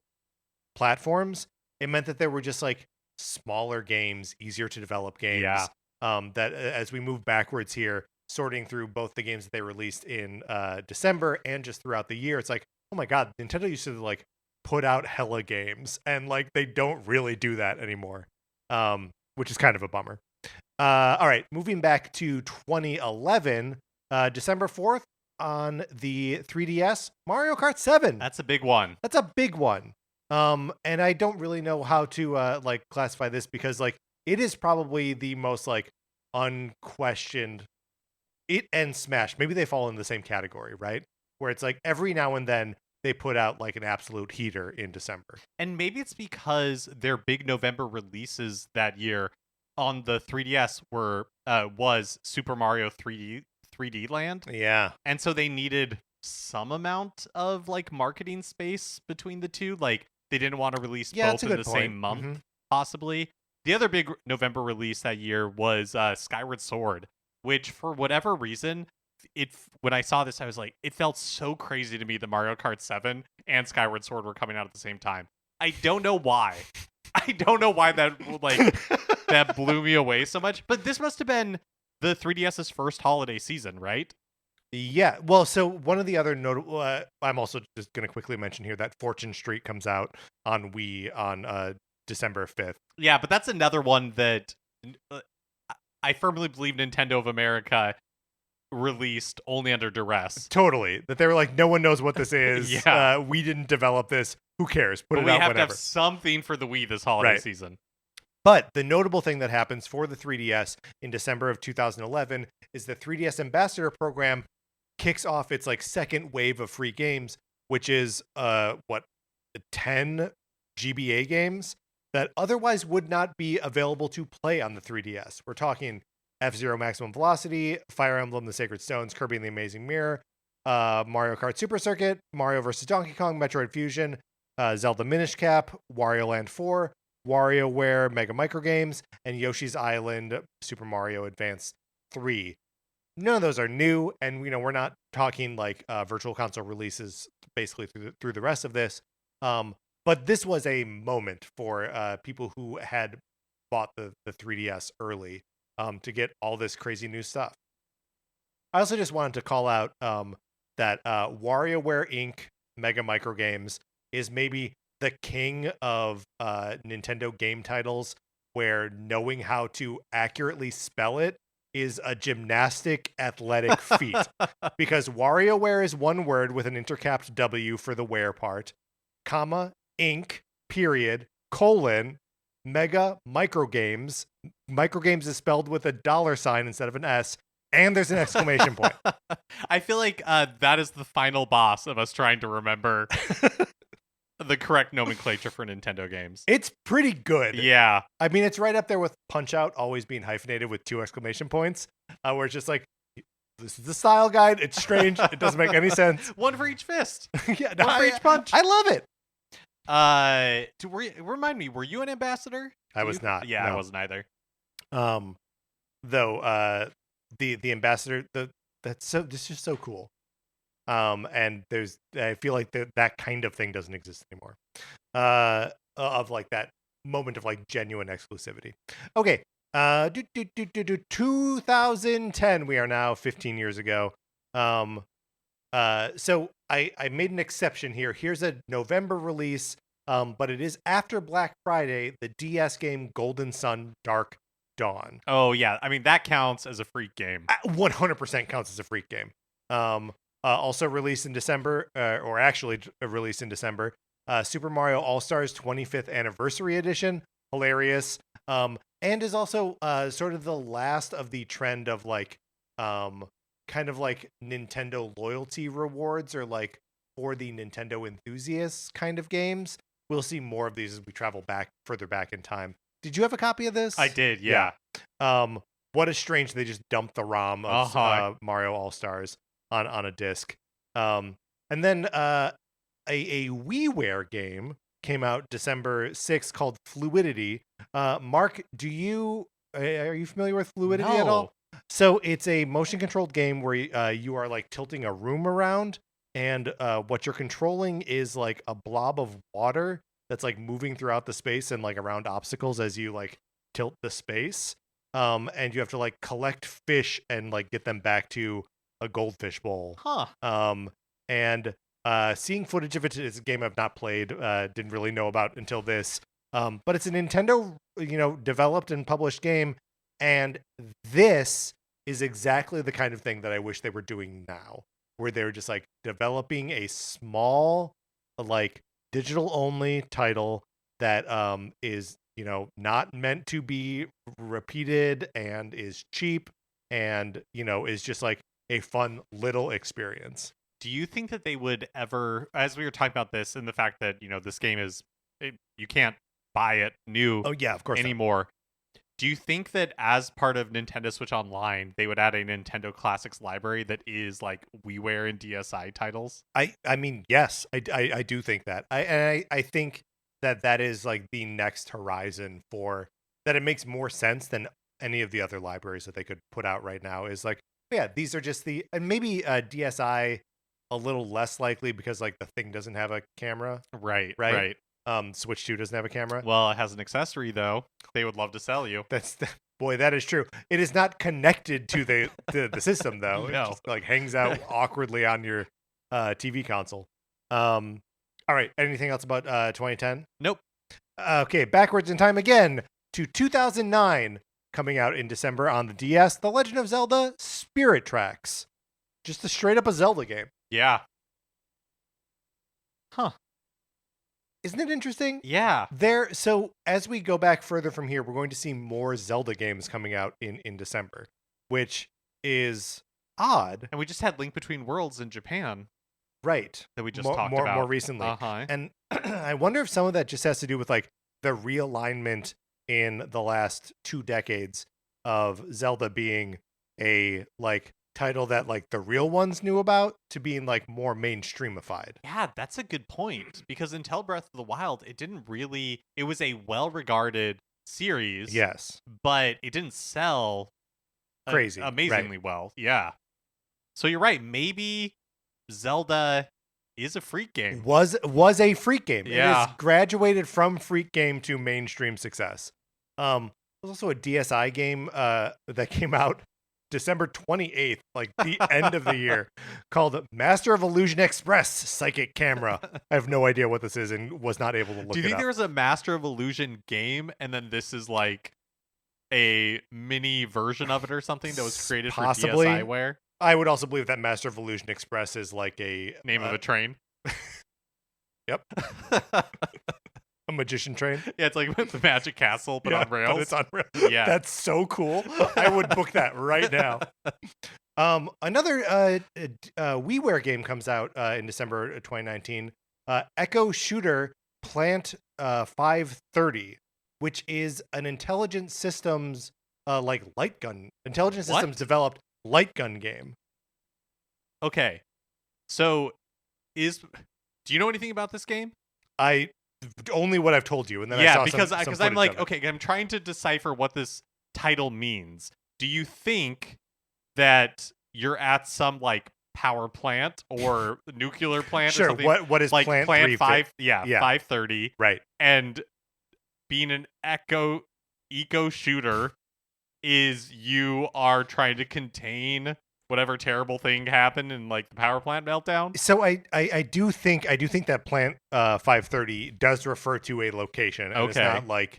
platforms, it meant that there were just like smaller games, easier to develop games. Yeah. That as we move backwards here, sorting through both the games that they released in December and just throughout the year, it's like, oh my god, Nintendo used to like put out hella games, and like they don't really do that anymore, which is kind of a bummer. All right, moving back to 2011, December 4th on the 3DS, Mario Kart 7. That's a big one. That's a big one. And I don't really know how to like classify this, because like it is probably the most like unquestioned. It and Smash, maybe they fall in the same category, right? Where it's like every now and then they put out like an absolute heater in December. And maybe it's because their big November releases that year on the 3DS was Super Mario 3D Land. Yeah. And so they needed some amount of like marketing space between the two. Like they didn't want to release both in the same month, possibly. The other big November release that year was Skyward Sword, which for whatever reason, when I saw this, I was like, it felt so crazy to me that Mario Kart 7 and Skyward Sword were coming out at the same time. I don't know why. I don't know why that blew me away so much. But this must have been the 3DS's first holiday season, right? Yeah. Well, so one of the other notable, I'm also just going to quickly mention here that Fortune Street comes out on Wii on December 5th. Yeah, but that's another one that uh, I firmly believe Nintendo of America released only under duress. Totally. That they were like, no one knows what this is. Yeah. We didn't develop this. Who cares? Put But it we out have whenever. to have something for the Wii this holiday Right. season. But the notable thing that happens for the 3DS in December of 2011 is the 3DS Ambassador Program kicks off its like second wave of free games, which is 10 GBA games that otherwise would not be available to play on the 3DS. We're talking F-Zero Maximum Velocity, Fire Emblem The Sacred Stones, Kirby and the Amazing Mirror, Mario Kart Super Circuit, Mario vs. Donkey Kong, Metroid Fusion, Zelda Minish Cap, Wario Land 4, WarioWare Mega Micro Games, and Yoshi's Island Super Mario Advance 3. None of those are new, and we're not talking like virtual console releases basically through the rest of this. But this was a moment for people who had bought the 3DS early to get all this crazy new stuff. I also just wanted to call out that WarioWare Inc. Mega Micro Games is maybe the king of Nintendo game titles where knowing how to accurately spell it is a gymnastic athletic feat. Because WarioWare is one word with an intercapped W for the where part, comma, Inc., period, colon, Mega Micro Games. Micro Games is spelled with a $ instead of an S, and there's an exclamation point. I feel like that is the final boss of us trying to remember the correct nomenclature for Nintendo games. It's pretty good. Yeah. I mean, it's right up there with Punch-Out always being hyphenated with 2 exclamation points, where it's just like, this is the style guide. It's strange. It doesn't make any sense. One for each fist. Yeah, One for each punch. I love it. Remind me, were you an ambassador? I was not. Yeah, no. I wasn't either. Though the ambassador, this is just so cool. And I feel like that kind of thing doesn't exist anymore. Of like that moment of like genuine exclusivity. Okay. 2010. We are now 15 years ago. So I made an exception here. Here's a November release, but it is after Black Friday, the DS game Golden Sun Dark Dawn. Oh, yeah. I mean, that counts as a freak game. 100% counts as a freak game. Also released in December, or actually released in December, Super Mario All-Stars 25th Anniversary Edition. Hilarious. And is also sort of the last of the trend of like kind of like Nintendo loyalty rewards or like for the Nintendo enthusiasts kind of games. We'll see more of these as we travel further back in time. Did you have a copy of this? I did, yeah. What a strange they just dumped the ROM of Mario All-Stars on a disc. And then a WiiWare game came out December 6th called Fluidity. Mark, are you familiar with Fluidity at all? So it's a motion controlled game where you are like tilting a room around, and what you're controlling is like a blob of water that's like moving throughout the space and like around obstacles as you like tilt the space. And you have to like collect fish and like get them back to a goldfish bowl. And seeing footage of it's a game I've not played, didn't really know about until this. But it's a Nintendo, developed and published game, and this is exactly the kind of thing that I wish they were doing now, where they're just like developing a small, like digital only title that is not meant to be repeated and is cheap and is just like a fun little experience. Do you think that they would ever, as we were talking about this and the fact that this game is you can't buy it new of course anymore, not. Do you think that as part of Nintendo Switch Online they would add a Nintendo Classics library that is like WiiWare and DSi titles? I mean, yes, I do think that. I think that is like the next horizon for that it makes more sense than any of the other libraries that they could put out right now. Is like, yeah, these are just and maybe DSi a little less likely because like the thing doesn't have a camera, Right. right? Switch 2 doesn't have a camera. Well, it has an accessory though. They would love to sell you. Boy, that is true. It is not connected to the system though. It No. just like hangs out awkwardly on your TV console. All right. Anything else about 2010? Nope. Okay, backwards in time again to 2009, coming out in December on the DS. The Legend of Zelda: Spirit Tracks, just a straight up a Zelda game. Yeah. Huh. Isn't it interesting? Yeah. So as we go back further from here, we're going to see more Zelda games coming out in December, which is odd. And we just had Link Between Worlds in Japan. Right. That we just talked about. More recently. Uh-huh. And I wonder if some of that just has to do with like the realignment in the last 2 decades of Zelda being a like title that like the real ones knew about to being like more mainstreamified. Yeah, that's a good point. Because until Breath of the Wild, it was a well-regarded series. Yes. But it didn't sell crazy. Amazingly well. Yeah. So you're right. Maybe Zelda is a freak game. Was a freak game. Yeah. It has graduated from freak game to mainstream success. There's also a DSi game that came out December 28th, like the end of the year, called Master of Illusion Express Psychic Camera. I have no idea what this is and was not able to look it up. Do you think there was a Master of Illusion game and then this is like a mini version of it or something that was created Possibly. for DSiWare? I would also believe that Master of Illusion Express is like a name of a train. Yep. A magician train. Yeah, it's like the Magic Castle, but on rails. But it's on rails. Yeah. That's so cool. I would book that right now. Another WiiWare game comes out in December 2019. Echo Shooter Plant 530, which is an intelligent systems like light gun. Intelligent Systems developed light gun game. Okay. So do you know anything about this game? Only what I've told you, and then yeah, I saw because I'm like, okay, I'm trying to decipher what this title means. Do you think that you're at some like power plant or nuclear plant sure, or something? What is like plant 5? Yeah, 530. Right. And being an eco shooter is you are trying to contain whatever terrible thing happened in like the power plant meltdown. So I do think that plant 530 does refer to a location. And okay. It's not like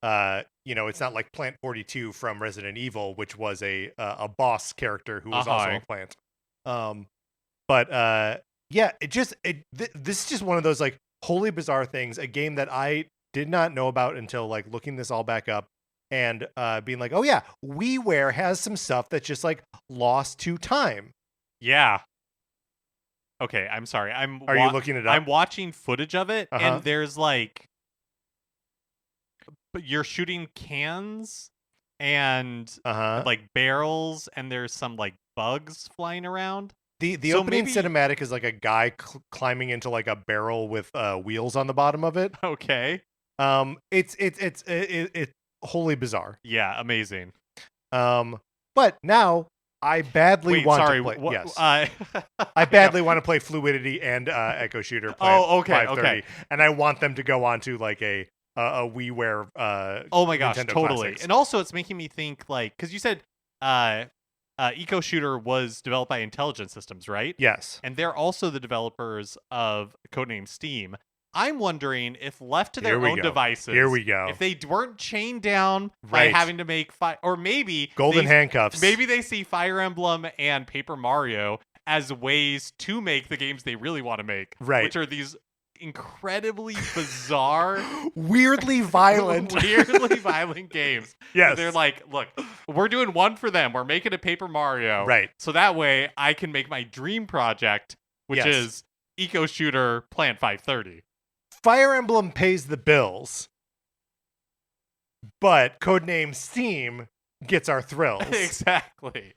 it's not like Plant 42 from Resident Evil, which was a boss character who was also a plant. This is just one of those like wholly bizarre things, a game that I did not know about until like looking this all back up. And being like, oh yeah, WiiWare has some stuff that's just like lost to time. Yeah. Okay, I'm sorry. Are you looking it up? I'm watching footage of it, and there's like, but you're shooting cans and like barrels, and there's some like bugs flying around. The opening cinematic is like a guy climbing into like a barrel with wheels on the bottom of it. Okay. It's wholly bizarre. Yeah, amazing. But now I badly want to play. Yes, I badly want to play Fluidity and Echo Shooter. Okay, 530, okay. And I want them to go on to like a WiiWare. Oh my gosh, Nintendo totally. classics. And also, it's making me think like because you said Eco Shooter was developed by Intelligent Systems, right? Yes, and they're also the developers of Codename Steam. I'm wondering if left to their own devices, here we go. If they weren't chained down by having to make or maybe golden handcuffs. Maybe they see Fire Emblem and Paper Mario as ways to make the games they really want to make, right? Which are these incredibly bizarre, weirdly violent games. Yes, they're like, look, we're doing one for them. We're making a Paper Mario, right? So that way I can make my dream project, which is Eco Shooter Plant 530. Fire Emblem pays the bills, but Codename Steam gets our thrills. Exactly.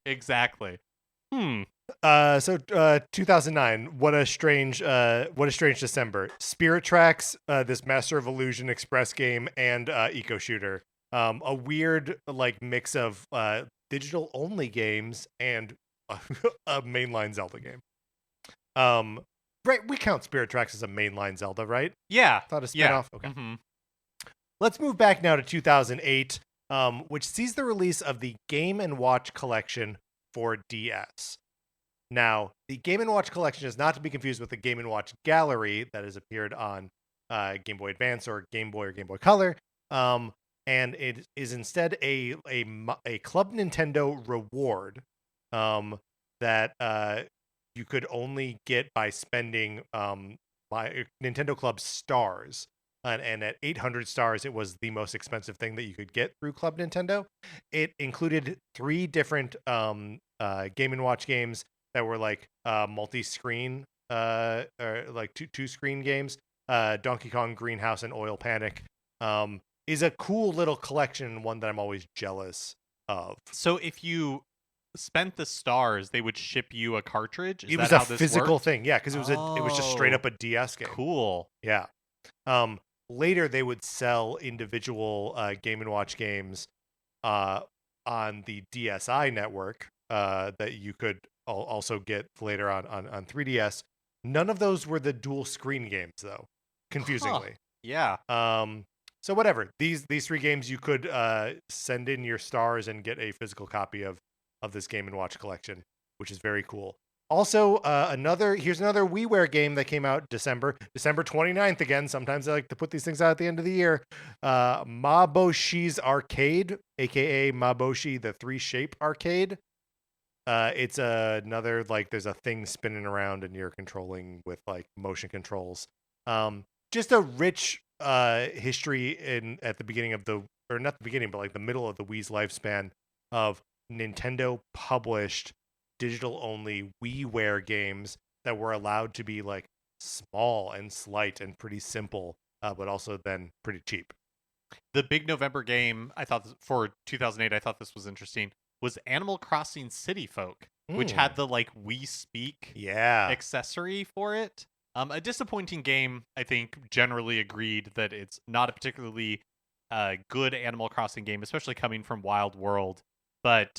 So 2009. What a strange December. Spirit Tracks, this Master of Illusion Express game, and Eco Shooter A weird like mix of digital only games and a mainline Zelda game. Um, right, we count Spirit Tracks as a mainline Zelda, right? Yeah. Thought a Yeah. spinoff. Okay. Mm-hmm. Let's move back now to 2008, which sees the release of the Game and Watch collection for DS. Now, the Game and Watch collection is not to be confused with the Game and Watch gallery that has appeared on Game Boy Advance or Game Boy Color, and it is instead a Club Nintendo reward that you could only get by spending by Nintendo Club stars. And at 800 stars, it was the most expensive thing that you could get through Club Nintendo. It included 3 different Game and Watch games that were like multi-screen, or like two screen games. Donkey Kong, Greenhouse, and Oil Panic is a cool little collection, one that I'm always jealous of. So if you spent the stars, they would ship you a cartridge. Is It that was a how this physical worked? thing, yeah, because it was just straight Oh, up a DS game. cool. Yeah. Later they would sell individual Game and Watch games uh, on the DSi network that you could also get later on 3DS. None of those were the dual screen games, though, Huh. confusingly. Yeah. So whatever, these 3 games you could send in your stars and get a physical copy of this Game and Watch collection, which is very cool. Also, here's another WiiWare game that came out December 29th again. Sometimes I like to put these things out at the end of the year. Maboshi's Arcade, aka Maboshi the 3 Shape Arcade. It's another like there's a thing spinning around and you're controlling with like motion controls. Just a rich history in at the beginning of the or not the beginning, but like the middle of the Wii's lifespan of Nintendo published digital only WiiWare games that were allowed to be like small and slight and pretty simple, but also then pretty cheap. The big November game I thought for 2008, I thought this was interesting, was Animal Crossing City Folk, which had Mm, the like We Speak yeah, accessory for it. A disappointing game, I think, generally agreed that it's not a particularly good Animal Crossing game, especially coming from Wild World. But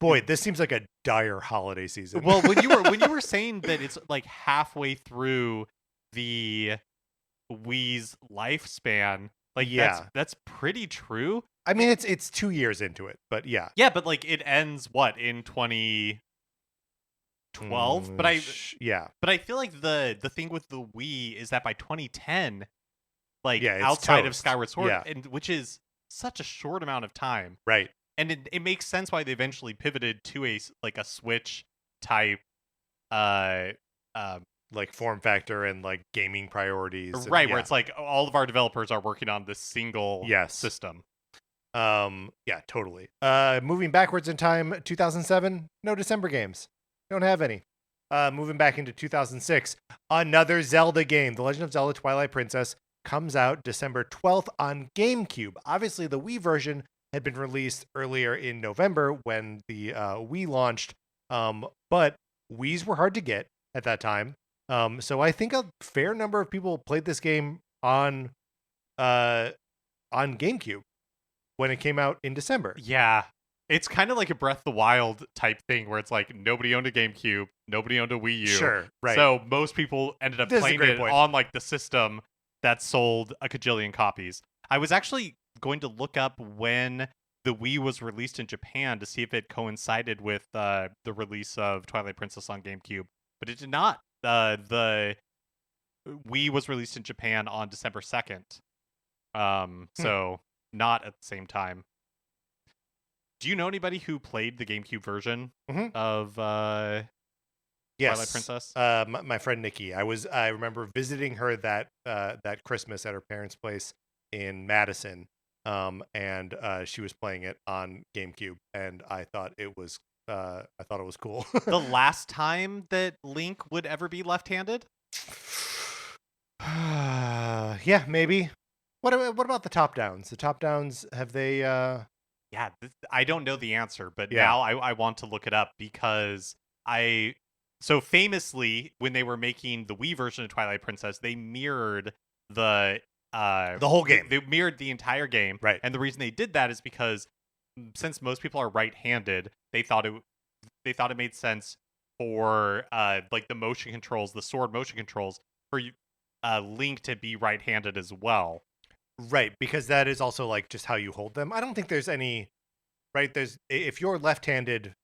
boy, this seems like a dire holiday season. well, when you were saying that it's like halfway through the Wii's lifespan, like Yeah. that's pretty true. I mean, it's 2 years into it, but yeah. Yeah, but like it ends what in 2012? Yeah. But I feel like the thing with the Wii is that by 2010, like Yeah, it's outside of toast. Skyward Sword, Yeah. and which is such a short amount of time, Right. and it makes sense why they eventually pivoted to like a Switch type, uh, um, Like form factor and like gaming priorities. And right, where yeah. it's like all of our developers are working on this single Yes. system. Yeah, totally. Moving backwards in time, 2007, no December games. Don't have any. Moving back into 2006, another Zelda game, The Legend of Zelda Twilight Princess, comes out December 12th on GameCube. Obviously, the Wii version had been released earlier in November when the Wii launched, but Wii's were hard to get at that time. So I think a fair number of people played this game uh, on GameCube when it came out in December. Yeah. It's kind of like a Breath of the Wild type thing where it's like nobody owned a GameCube, nobody owned a Wii U. Sure, right. So most people ended up This is a playing great it point. on like the system that sold a cajillion copies. I was actually going to look up when the Wii was released in Japan to see if it coincided with the release of Twilight Princess on GameCube, but it did not. The Wii was released in Japan on December 2nd. So not at the same time. Do you know anybody who played the GameCube version Mhm. of Twilight Yes. Princess? My friend Nikki. I remember visiting her that Christmas at her parents' place in Madison. And she was playing it on GameCube, and I thought it was cool. The last time that Link would ever be left-handed? Yeah, maybe. What about the top downs? The top downs, have they Yeah, I don't know the answer, but Yeah. now I want to look it up because so famously when they were making the Wii version of Twilight Princess, they mirrored the The whole game. They mirrored the entire game, Right. and the reason they did that is because since most people are right-handed, they thought it made sense for like the motion controls, the sword motion controls, for Link to be right-handed as well. Right, because that is also like just how you hold them. I don't think there's any right. There's if you're left-handed,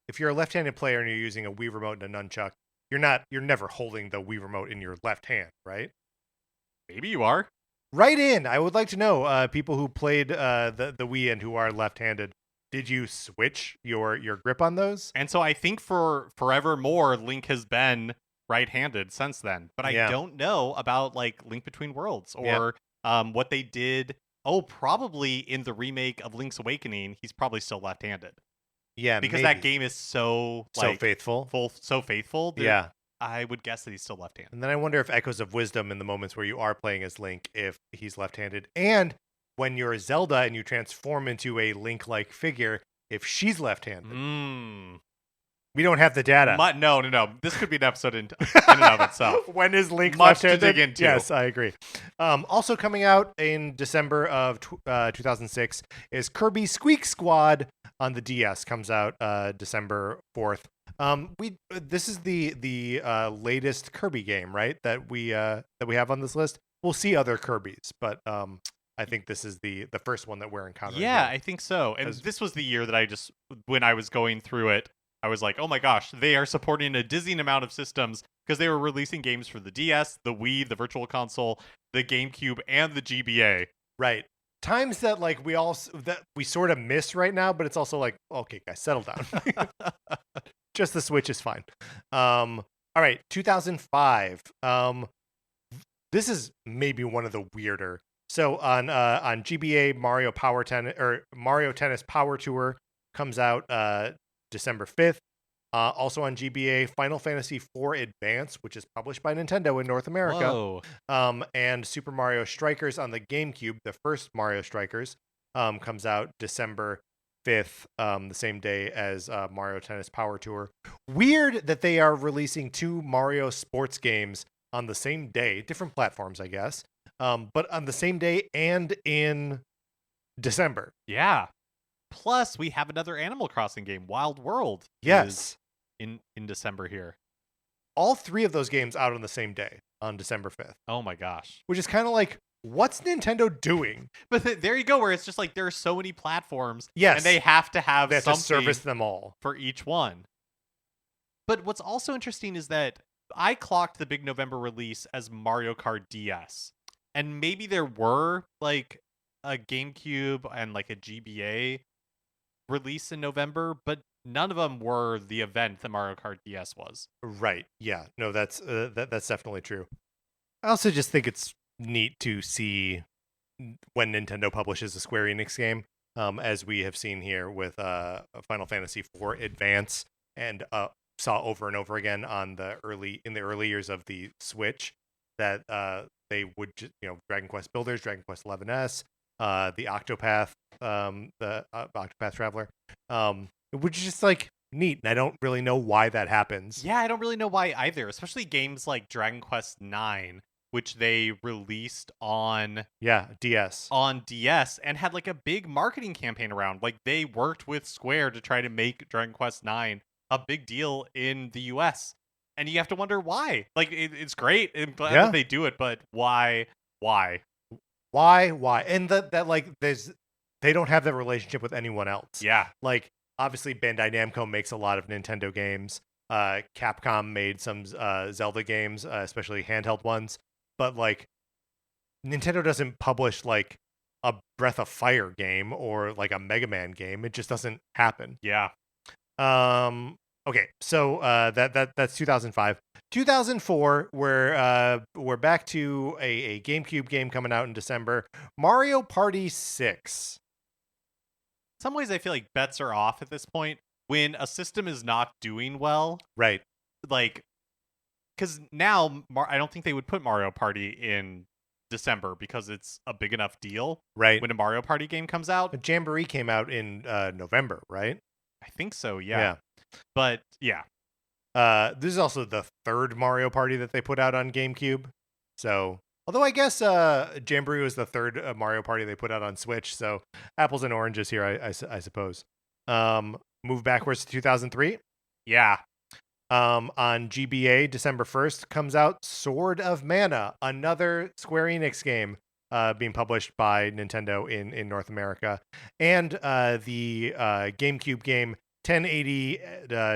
if you're a left-handed player and you're using a Wii remote and a nunchuck, you're never holding the Wii remote in your left hand, right? Maybe you are. Right in. I would like to know people who played the Wii and who are left-handed. Did you switch your grip on those? And so I think for forevermore, Link has been right-handed since then. But I Yeah. don't know about like Link Between Worlds Yeah. or what they did. Oh, probably in the remake of Link's Awakening, he's probably still left-handed Yeah, because maybe. that game is so So faithful. so faithful. That Yeah. I would guess that he's still left-handed. And then I wonder if Echoes of Wisdom in the moments where you are playing as Link, if he's left-handed, and when you're Zelda and you transform into a Link-like figure, if she's left-handed. We don't have the data. No. This could be an episode in and of itself. When is Link Much to left-handed? dig into. Yes, I agree. Also coming out in December of 2006 is Kirby Squeak Squad on the DS. Comes out December 4th. This is the latest Kirby game, right? That we have on this list. We'll see other Kirby's, but I think this is the first one that we're encountering. Yeah, here. I think so. And this was the year that when I was going through it, I was like, oh my gosh, they are supporting a dizzying amount of systems because they were releasing games for the DS, the Wii, the Virtual Console, the GameCube, and the GBA. Right. Times that like that we sort of miss right now, but it's also like, okay, guys, settle down. Just the Switch is fine. All right, 2005. This is maybe one of the weirder. So on GBA, Mario Tennis Power Tour comes out December 5th. Also on GBA, Final Fantasy IV Advance, which is published by Nintendo in North America. Whoa. And Super Mario Strikers on the GameCube, the first Mario Strikers, comes out December 5th, the same day as Mario Tennis Power Tour. Weird that they are releasing two Mario sports games on the same day, different platforms, I guess, but on the same day and in December. Yeah. Plus, we have another Animal Crossing game, Wild World. Yes. In December here. All three of those games out on the same day, on December 5th. Oh my gosh. Which is kind of like, what's Nintendo doing? But there you go, where it's just like there are so many platforms. Yes. And they have to have They have something to service them all for each one. But what's also interesting is that I clocked the big November release as Mario Kart DS. And maybe there were like a GameCube and like a GBA release in November, but none of them were the event that Mario Kart DS was. Right. Yeah. No, that's definitely true. I also just think it's neat to see when Nintendo publishes a Square Enix game, as we have seen here with Final Fantasy IV Advance, and saw over and over again in the early years of the Switch, that they would Dragon Quest Builders, Dragon Quest XI's, the Octopath, Octopath Traveler, which is just like neat, and I don't really know why that happens. Yeah, I don't really know why either, especially games like Dragon Quest 9, which they released on DS and had like a big marketing campaign around. Like they worked with Square to try to make Dragon Quest 9 a big deal in the US. And you have to wonder why. Like it's great. I'm glad that they do it, but why? Why? And that like they don't have that relationship with anyone else. Yeah. Like obviously Bandai Namco makes a lot of Nintendo games. Capcom made some Zelda games, especially handheld ones. But like Nintendo doesn't publish like a Breath of Fire game or like a Mega Man game. It just doesn't happen. Yeah. Okay, so that's 2005. 2004, we're back to a GameCube game coming out in December. Mario Party 6. In some ways, I feel like bets are off at this point when a system is not doing well. Right. Like, because now I don't think they would put Mario Party in December because it's a big enough deal. Right. When a Mario Party game comes out. But Jamboree came out in November, right? I think so, yeah. But yeah. This is also the third Mario Party that they put out on GameCube. So Although I guess Jamboree was the third Mario Party they put out on Switch, so apples and oranges here, I suppose. Move backwards to 2003. Yeah. On GBA, December 1st, comes out Sword of Mana, another Square Enix game being published by Nintendo in North America. And the GameCube game 1080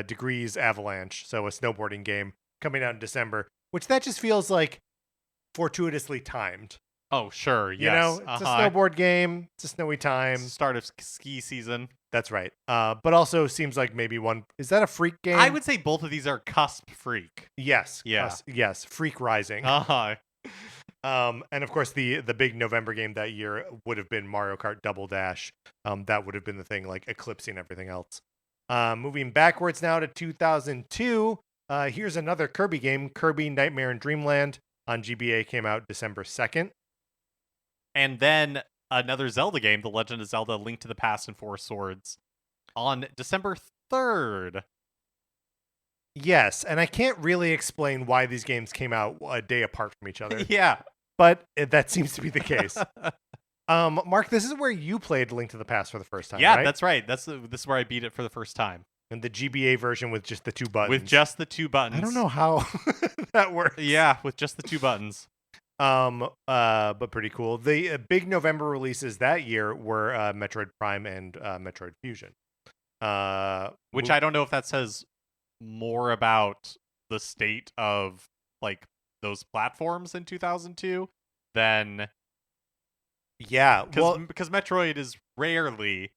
Degrees Avalanche, so a snowboarding game coming out in December, which that just feels like fortuitously timed. Oh, sure. You Yes. know, it's a snowboard game, it's a snowy time. Start of ski season. That's right. But also seems like maybe one. Is that a Freak game? I would say both of these are cusp Freak. Yes. Yeah. Yes. Freak Rising. And of course, the big November game that year would have been Mario Kart Double Dash. That would have been the thing, like eclipsing everything else. Moving backwards now to 2002. Here's another Kirby game, Kirby Nightmare in Dreamland on GBA, came out December 2nd. And then another Zelda game, The Legend of Zelda: Link to the Past and Four Swords, on December 3rd. Yes, and I can't really explain why these games came out a day apart from each other. Yeah. But that seems to be the case. Mark, this is where you played Link to the Past for the first time, Yeah, right? that's right. This is where I beat it for the first time. And the GBA version with just the two buttons. With just the two buttons. I don't know how that works. Yeah, with just the two buttons. But pretty cool. The big November releases that year were Metroid Prime and Metroid Fusion. Which I don't know if that says more about the state of like those platforms in 2002 than yeah, because Metroid is rarely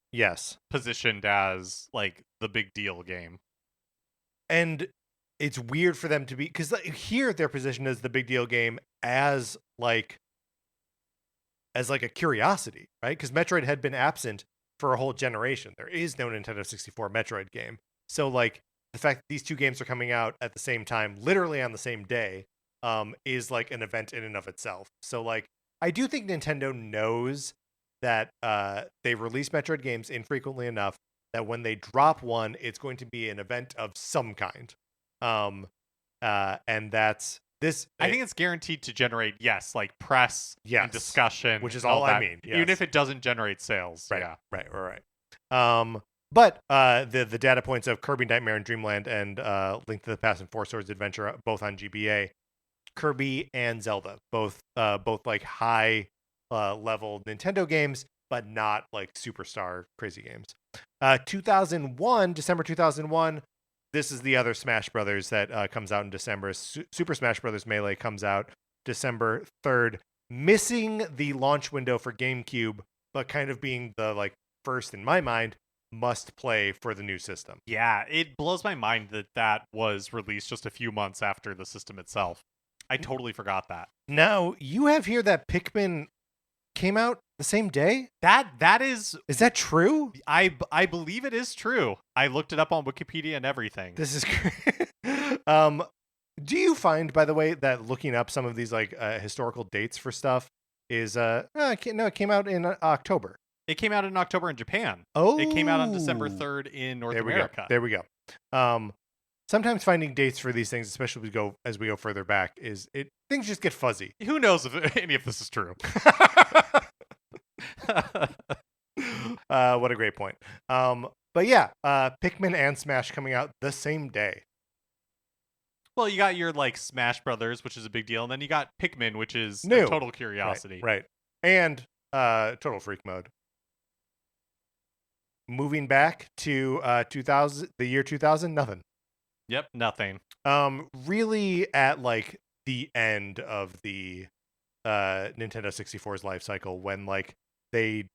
positioned as like the big deal game. And it's weird for them to be, because here they're positioned as the big deal game as like a curiosity, right? Because Metroid had been absent for a whole generation. There is no Nintendo 64 Metroid game. So like the fact that these two games are coming out at the same time, literally on the same day, is like an event in and of itself. So like I do think Nintendo knows that they release Metroid games infrequently enough that when they drop one, it's going to be an event of some kind. And that's this. I think it's guaranteed to generate, like press and discussion, which is all I mean. Even if it doesn't generate sales. Right. Yeah. Right. But the data points of Kirby Nightmare in Dreamland and Link to the Past and Four Swords Adventure, both on GBA, Kirby and Zelda, both like high level Nintendo games, but not like superstar crazy games. 2001, December 2001. This is the other Smash Brothers that comes out in December. Super Smash Brothers Melee comes out December 3rd, missing the launch window for GameCube, but kind of being the like first in my mind must play for the new system. Yeah, it blows my mind that was released just a few months after the system itself. I totally forgot that. Now, you have here that Pikmin came out the same day? That is that true? I believe it is true. I looked it up on Wikipedia and everything. This is great. Do you find, by the way, that looking up some of these like historical dates for stuff is it came out in October. It came out in October in Japan. Oh, it came out on December 3rd in North America. There we go. Sometimes finding dates for these things, especially as we go further back, things just get fuzzy. Who knows if any of this is true? What a great point. But yeah, Pikmin and Smash coming out the same day. Well, you got your like Smash Brothers, which is a big deal, and then you got Pikmin, which is new. A total curiosity. Right. And total freak mode. Moving back to 2000, the year 2000, nothing. Yep, nothing. Really at like the end of the Nintendo 64's life cycle, when like they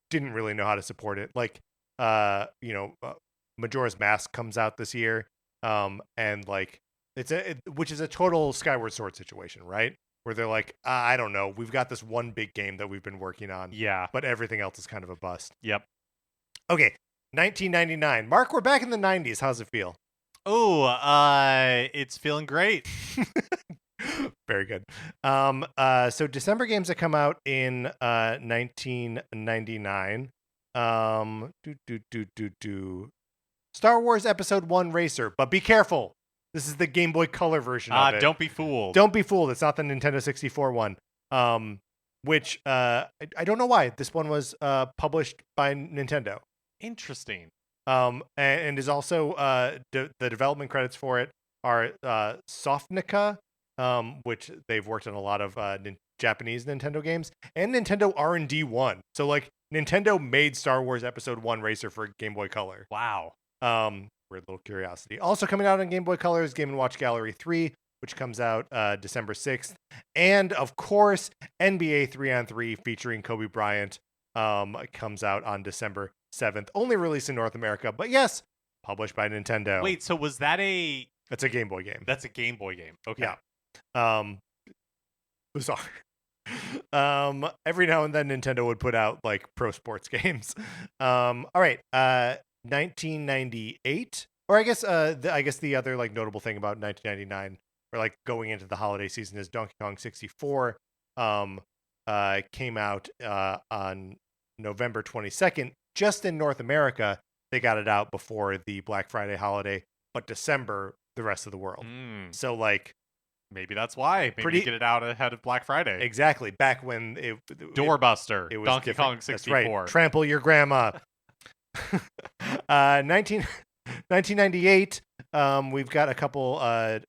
didn't really know how to support it. Like Majora's Mask comes out this year, and like which is a total Skyward Sword situation, right? Where they're like, I don't know, we've got this one big game that we've been working on, but everything else is kind of a bust. Yep. Okay, 1999. Mark, we're back in the 90s. How's it feel? Oh, it's feeling great. Very good. So December games that come out in 1999. Star Wars Episode 1 Racer, but be careful. This is the Game Boy Color version of it. Don't be fooled. Don't be fooled. It's not the Nintendo 64 one. Which I don't know why. This one was published by Nintendo. Interesting. And is also the development credits for it are Softnica, which they've worked on a lot of Japanese Nintendo games, and Nintendo R&D 1. So like Nintendo made Star Wars Episode 1 Racer for Game Boy Color. Wow. Weird little curiosity. Also coming out on Game Boy Color is Game & Watch Gallery 3, which comes out December 6th. And of course, NBA 3-on-3 featuring Kobe Bryant comes out on December 7th. Only released in North America, but yes, published by Nintendo. Wait, so was that a... That's a Game Boy game. That's a Game Boy game. Okay. Yeah. Bizarre. Every now and then Nintendo would put out like pro sports games. All right. 1998, or I guess the other like notable thing about 1999, or like going into the holiday season, is Donkey Kong 64 came out on November 22nd. Just in North America, they got it out before the Black Friday holiday, but December the rest of the world. So like maybe that's why. Maybe get it out ahead of Black Friday. Exactly. Back when Doorbuster. It was Donkey different. Kong 64. That's right. Trample your grandma. 1998. We've got a couple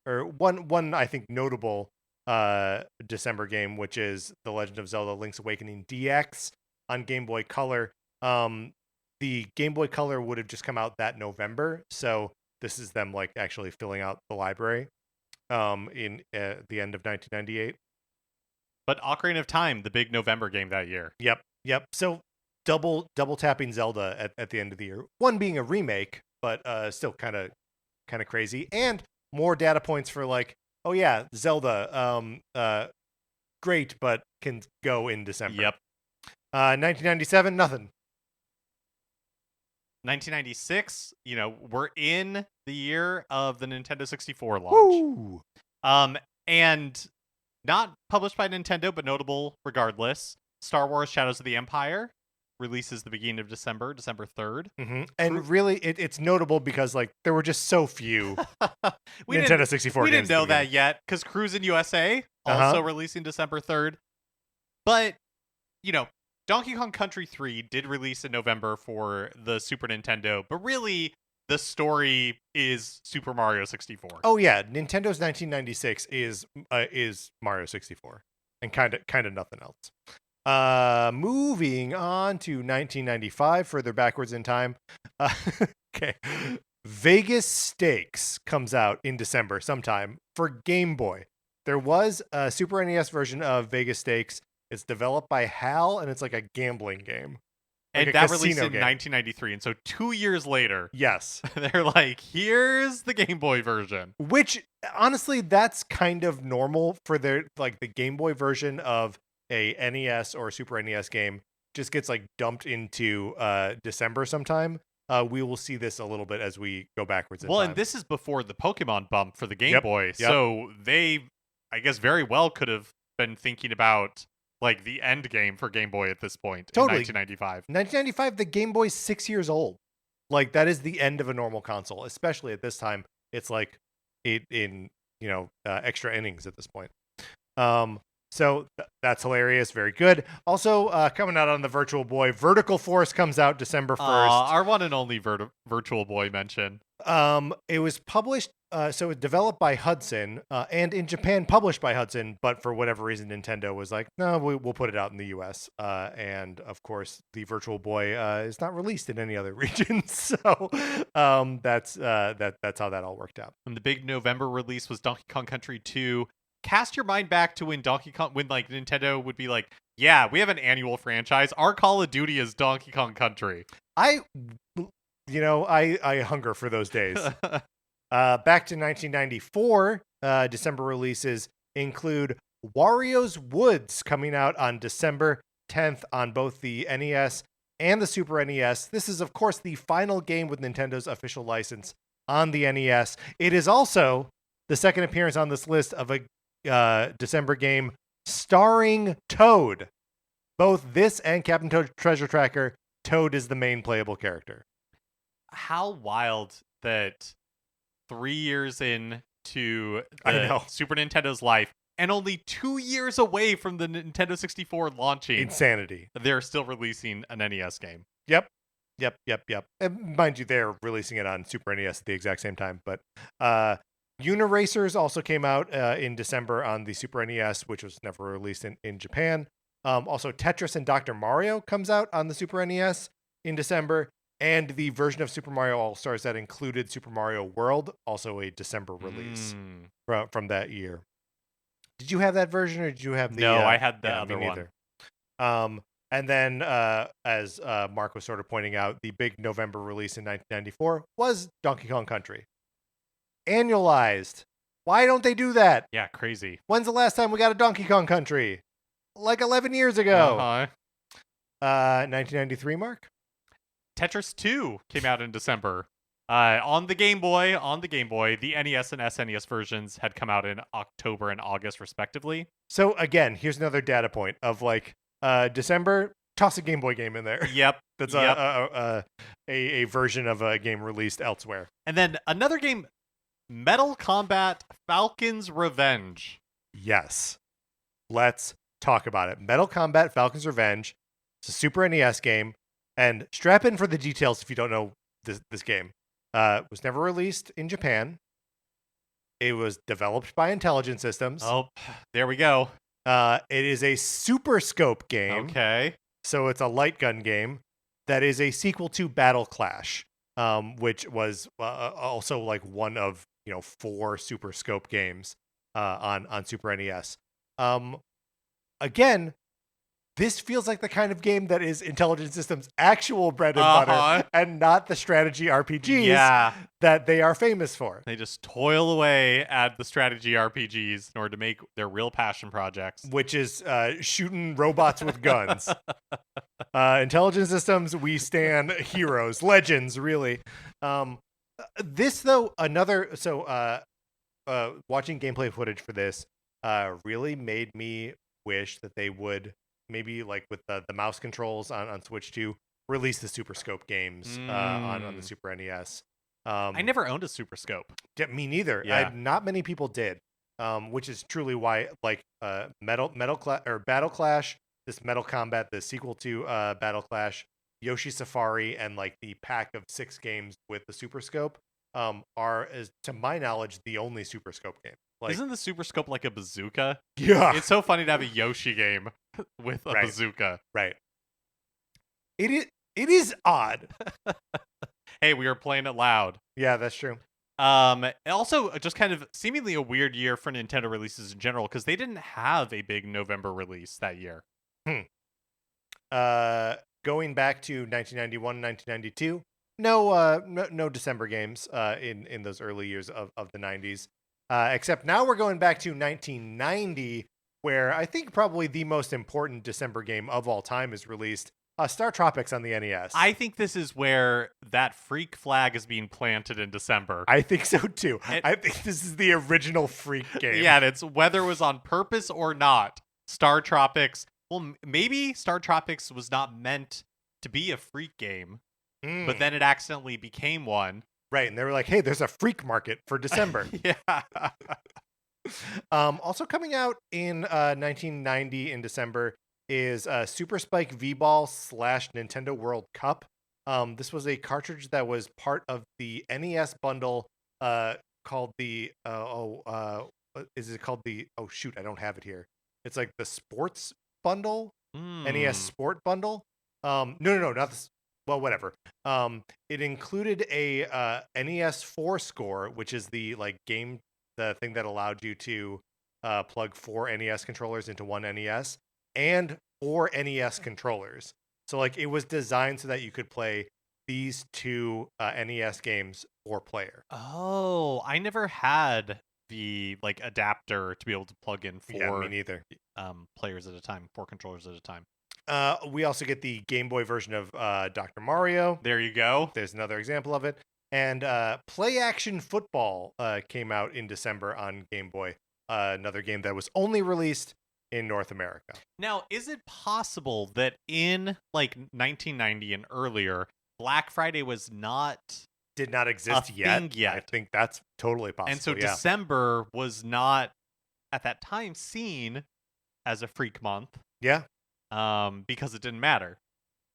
or one I think notable December game, which is The Legend of Zelda Link's Awakening DX on Game Boy Color. The Game Boy Color would have just come out that November, so this is them like actually filling out the library in the end of 1998. But Ocarina of Time, the big November game that year. Yep. So double tapping Zelda at the end of the year. One being a remake, but still kind of crazy, and more data points for like, oh yeah, Zelda, great, but can go in December. Yep. 1997, nothing. 1996, we're in the year of the Nintendo 64 launch. Woo! And not published by Nintendo, but notable regardless. Star Wars Shadows of the Empire releases the beginning of December 3rd. Mm-hmm. And really, it's notable because like there were just so few Nintendo 64 games. We didn't know that yet, because Cruisin' USA also releasing December 3rd. But, Donkey Kong Country 3 did release in November for the Super Nintendo, but really the story is Super Mario 64. Oh yeah, Nintendo's 1996 is Mario 64, and kind of nothing else. Moving on to 1995, further backwards in time. Okay, Vegas Stakes comes out in December sometime for Game Boy. There was a Super NES version of Vegas Stakes. It's developed by HAL, and it's like a gambling game. Like and that released in 1993, and so 2 years later, yes, they're like, here's the Game Boy version. Which, honestly, that's kind of normal for their, like, the Game Boy version of a NES or Super NES game just gets, like, dumped into December sometime. We will see this a little bit as we go backwards in time. And this is before the Pokemon bump for the Game Boy, so they, I guess, very well could have been thinking about like the end game for Game Boy at this point. Totally. In 1995. 1995, the Game Boy's 6 years old. Like that is the end of a normal console, especially at this time. It's like in extra innings at this point. So that's hilarious. Very good. Also coming out on the Virtual Boy, Vertical Force comes out December 1st. Our one and only Virtual Boy mention. It was published, so it developed by Hudson, and in Japan published by Hudson, but for whatever reason, Nintendo was like, no, we'll put it out in the US. And of course, the Virtual Boy is not released in any other region. So that's how that all worked out. And the big November release was Donkey Kong Country 2. Cast your mind back to when like Nintendo would be like, yeah, we have an annual franchise. Our Call of Duty is Donkey Kong Country. I hunger for those days. Back to 1994, December releases include Wario's Woods coming out on December 10th on both the NES and the Super NES. This is, of course, the final game with Nintendo's official license on the NES. It is also the second appearance on this list of a December game starring Toad. Both this and Captain Toad Treasure Tracker, Toad is the main playable character. How wild that 3 years in to I the know. Super Nintendo's life, and only 2 years away from the Nintendo 64 launching, Insanity. they're still releasing an NES game. Yep. And mind you, they're releasing it on Super NES at the exact same time. But Uniracers also came out in December on the Super NES, which was never released in Japan. Also, Tetris and Dr. Mario comes out on the Super NES in December. And the version of Super Mario All-Stars that included Super Mario World, also a December release from that year. Did you have that version, or did you have the... No, I had the yeah, other me one. neither. And then, as Mark was sort of pointing out, the big November release in 1994 was Donkey Kong Country. Annualized. Why don't they do that? Yeah, crazy. When's the last time we got a Donkey Kong Country? Like 11 years ago. 1993, Mark? Tetris 2 came out in December. On the Game Boy, the NES and SNES versions had come out in October and August, respectively. So again, here's another data point of like December. Toss a Game Boy game in there. Yep. That's a version of a game released elsewhere. And then another game, Metal Combat Falcon's Revenge. Yes. Let's talk about it. Metal Combat Falcon's Revenge. It's a Super NES game. And strap in for the details if you don't know this game. It was never released in Japan. It was developed by Intelligent Systems. Oh, there we go. It is a Super Scope game. Okay. So it's a light gun game that is a sequel to Battle Clash, which was also like one of 4 Super Scope games on Super NES. Again, this feels like the kind of game that is Intelligent Systems' actual bread and butter, and not the strategy RPGs that they are famous for. They just toil away at the strategy RPGs in order to make their real passion projects, which is shooting robots with guns. Intelligent Systems, we stand heroes, legends, really. This though, watching gameplay footage for this really made me wish that they would maybe, like with the mouse controls on Switch 2, release the Super Scope games on the Super NES. I never owned a Super Scope. Yeah, me neither. Yeah. Not many people did, which is truly why, like, Battle Clash, this Metal Combat, the sequel to Battle Clash, Yoshi Safari, and like the pack of 6 games with the Super Scope are, as to my knowledge, the only Super Scope game. Like, isn't the Super Scope like a bazooka? Yeah. It's so funny to have a Yoshi game with a bazooka. Right. It is odd. Hey, we were playing it loud. Yeah, that's true. Also, just kind of seemingly a weird year for Nintendo releases in general, because they didn't have a big November release that year. Going back to 1991, 1992, no December games in those early years of the 90s. Except now we're going back to 1990, where I think probably the most important December game of all time is released, Star Tropics on the NES. I think this is where that freak flag is being planted in December. I think so too. I think this is the original freak game. Yeah, and it's whether it was on purpose or not. Star Tropics. Well, maybe Star Tropics was not meant to be a freak game, but then it accidentally became one. Right, and they were like, hey, there's a freak market for December. Yeah. Also coming out in 1990 in December is Super Spike V-Ball / Nintendo World Cup. This was a cartridge that was part of the NES bundle called the... is it called the... Oh, shoot, I don't have it here. It's like the Sports Bundle? NES Sport Bundle? No, not this... Well, whatever. It included a NES 4 score, which is the game, the thing that allowed you to plug 4 NES controllers into one NES, and 4 NES controllers. So it was designed so that you could play these 2 NES games 4-player. Oh, I never had the adapter to be able to plug in 4 Yeah, me neither. Players at a time, 4 controllers at a time. We also get the Game Boy version of Dr. Mario. There you go. There's another example of it. And Play Action Football came out in December on Game Boy. Another game that was only released in North America. Now, is it possible that in 1990 and earlier, Black Friday was not did not a exist yet. thing I yet. think that's totally And so possible. Yeah. December was not at that time seen as a freak month, Yeah. because it didn't matter.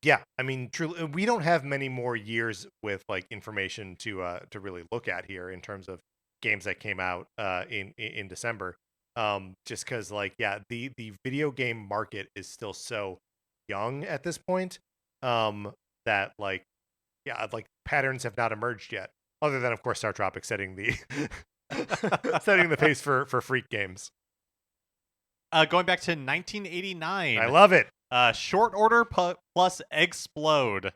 Yeah. I mean, truly, we don't have many more years with like information to really look at here in terms of games that came out in December. Just because like yeah, the video game market is still so young at this point. That like yeah, like patterns have not emerged yet, other than of course Star Tropics setting the setting the pace for freak games. Going back to I 1989, love it. Short Order plus Explode.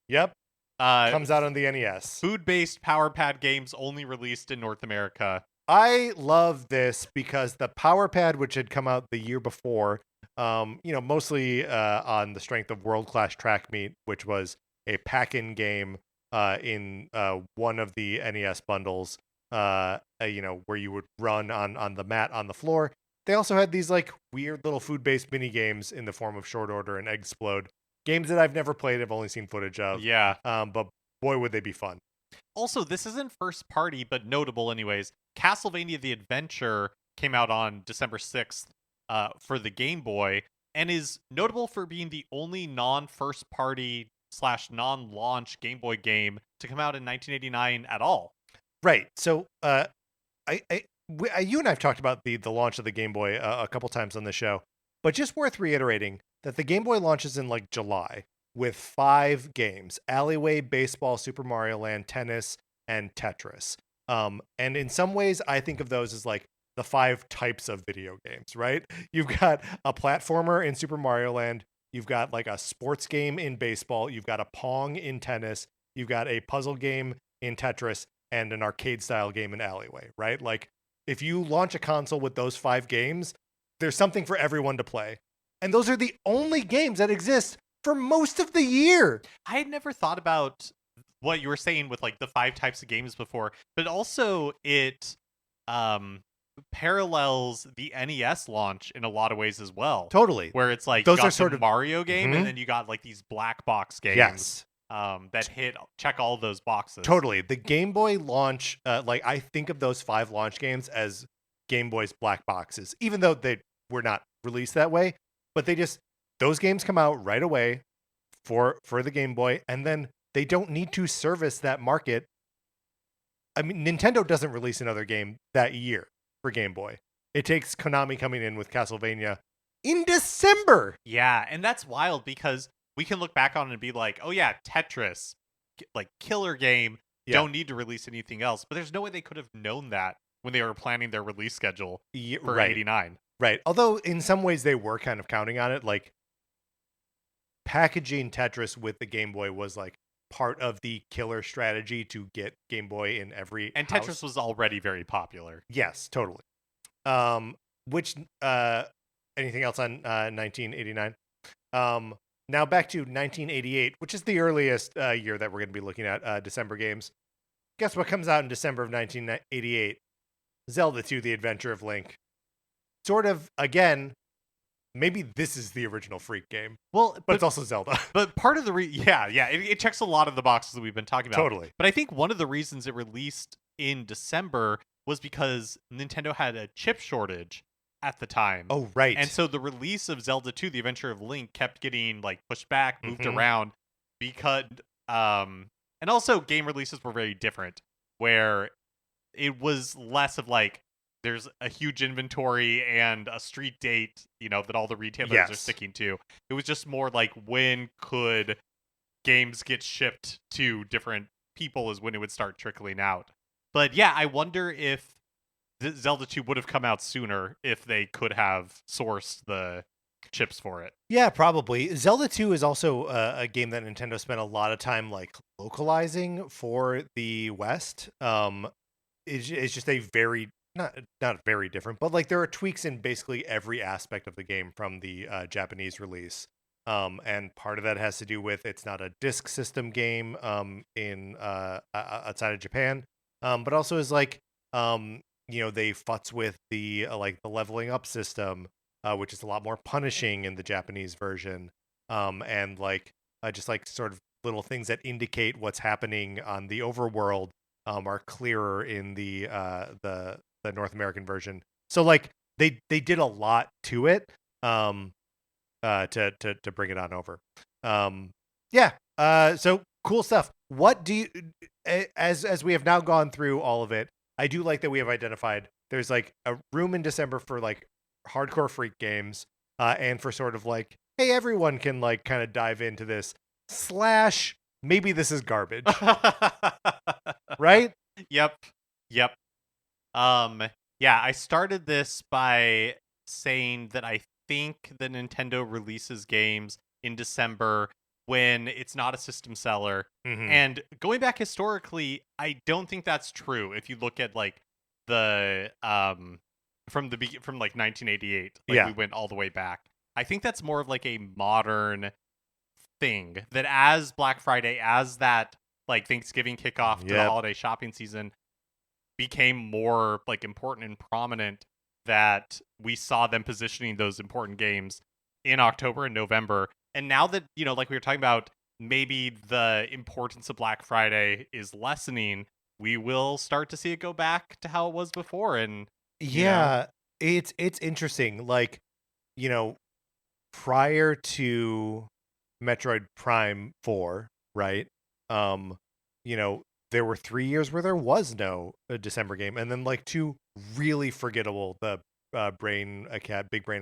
Yep, Uh, comes out on the NES. Food-based Power Pad games only released in North America. I love this because the Power Pad, which had come out the year before, mostly on the strength of World Class Track Meet, which was a pack-in game in one of the NES bundles, where you would run on the mat on the floor. They also had these like weird little food-based mini games in the form of Short Order and Explode, games that I've never played. I've only seen footage of, Yeah. but boy, would they be fun. Also, this isn't first party, but notable anyways. Castlevania The Adventure came out on December 6th for the Game Boy and is notable for being the only non-first party slash non-launch Game Boy game to come out in 1989 at all. Right. So, you and I've talked about the launch of the Game Boy a couple times on the show, but just worth reiterating that the Game Boy launches in like July with 5 games: Alleyway, Baseball, Super Mario Land, Tennis, and Tetris. And in some ways, I think of those as like the 5 types of video games. Right? You've got a platformer in Super Mario Land. You've got like a sports game in baseball. You've got a Pong in tennis. You've got a puzzle game in Tetris and an arcade style game in Alleyway, right? Like if you launch a console with those 5 games, there's something for everyone to play. And those are the only games that exist for most of the year. I had never thought about what you were saying with like the 5 types of games before, but also it um parallels the NES launch in a lot of ways as well. Totally. Where it's like you Those are got sort the of Mario game and Mhm. then you got like these black box games Yes. that check all those boxes. Totally. The Game Boy launch, like I think of those 5 launch games as Game Boy's black boxes, even though they were not released that way. But those games come out right away for the Game Boy, and then they don't need to service that market. I mean, Nintendo doesn't release another game that year for Game Boy. It takes Konami coming in with Castlevania in December. Yeah, and that's wild because we can look back on it and be like, oh yeah, Tetris, like killer game, Yeah. don't need to release anything else. But there's no way they could have known that when they were planning their release schedule for Right. 89. Right. Although in some ways they were kind of counting on it. Like packaging Tetris with the Game Boy was like part of the killer strategy to get Game Boy in every And house. Tetris was already very popular. Yes, totally. Which anything else on 1989? Now back to 1988, which is the earliest year that we're going to be looking at December games. Guess what comes out in December of 1988? Zelda 2: The Adventure of Link. Sort of again, maybe this is the original Freak game, Well, but it's also Zelda. but part of the it checks a lot of the boxes that we've been talking about. Totally. But I think one of the reasons it released in December was because Nintendo had a chip shortage at the time. Oh, right. And so the release of Zelda 2: The Adventure of Link kept getting like pushed back, moved Mhm. around because and also game releases were very different where it was less of like there's a huge inventory and a street date, that all the retailers are Yes. sticking to. It was just more like when could games get shipped to different people is when it would start trickling out. But yeah, I wonder if Zelda 2 would have come out sooner if they could have sourced the chips for it. Yeah, probably. Zelda 2 is also a game that Nintendo spent a lot of time like localizing for the West. It's just a very not very different, but like there are tweaks in basically every aspect of the game from the Japanese release. And part of that has to do with it's not a disc system game in outside of Japan, but also is like they futz with the like the leveling up system, which is a lot more punishing in the Japanese version, and like just like sort of little things that indicate what's happening on the overworld are clearer in the North American version. So like they did a lot to it to bring it on over. Yeah. So cool stuff. What do you as we have now gone through all of it, I do like that we have identified there's like a room in December for like hardcore freak games, and for sort of like, hey, everyone can like kind of dive into this slash maybe this is garbage, right? Yep. Yep. Um, yeah, I started this by saying that I think that Nintendo releases games in December when it's not a system seller. Mm-hmm. And going back historically, I don't think that's true. If you look at like the from like 1988, like Yeah. we went all the way back. I think that's more of like a modern thing that as Black Friday, as that like Thanksgiving kickoff to the Yep. holiday shopping season became more like important and prominent, that we saw them positioning those important games in October and November. And now that, like we were talking about, maybe the importance of Black Friday is lessening, we will start to see it go back to how it was before. And Yeah, it's interesting. Like, prior to Metroid Prime 4, right? Um, you know, there were 3 years where there was no December game, and then like two really forgettable, the Big Brain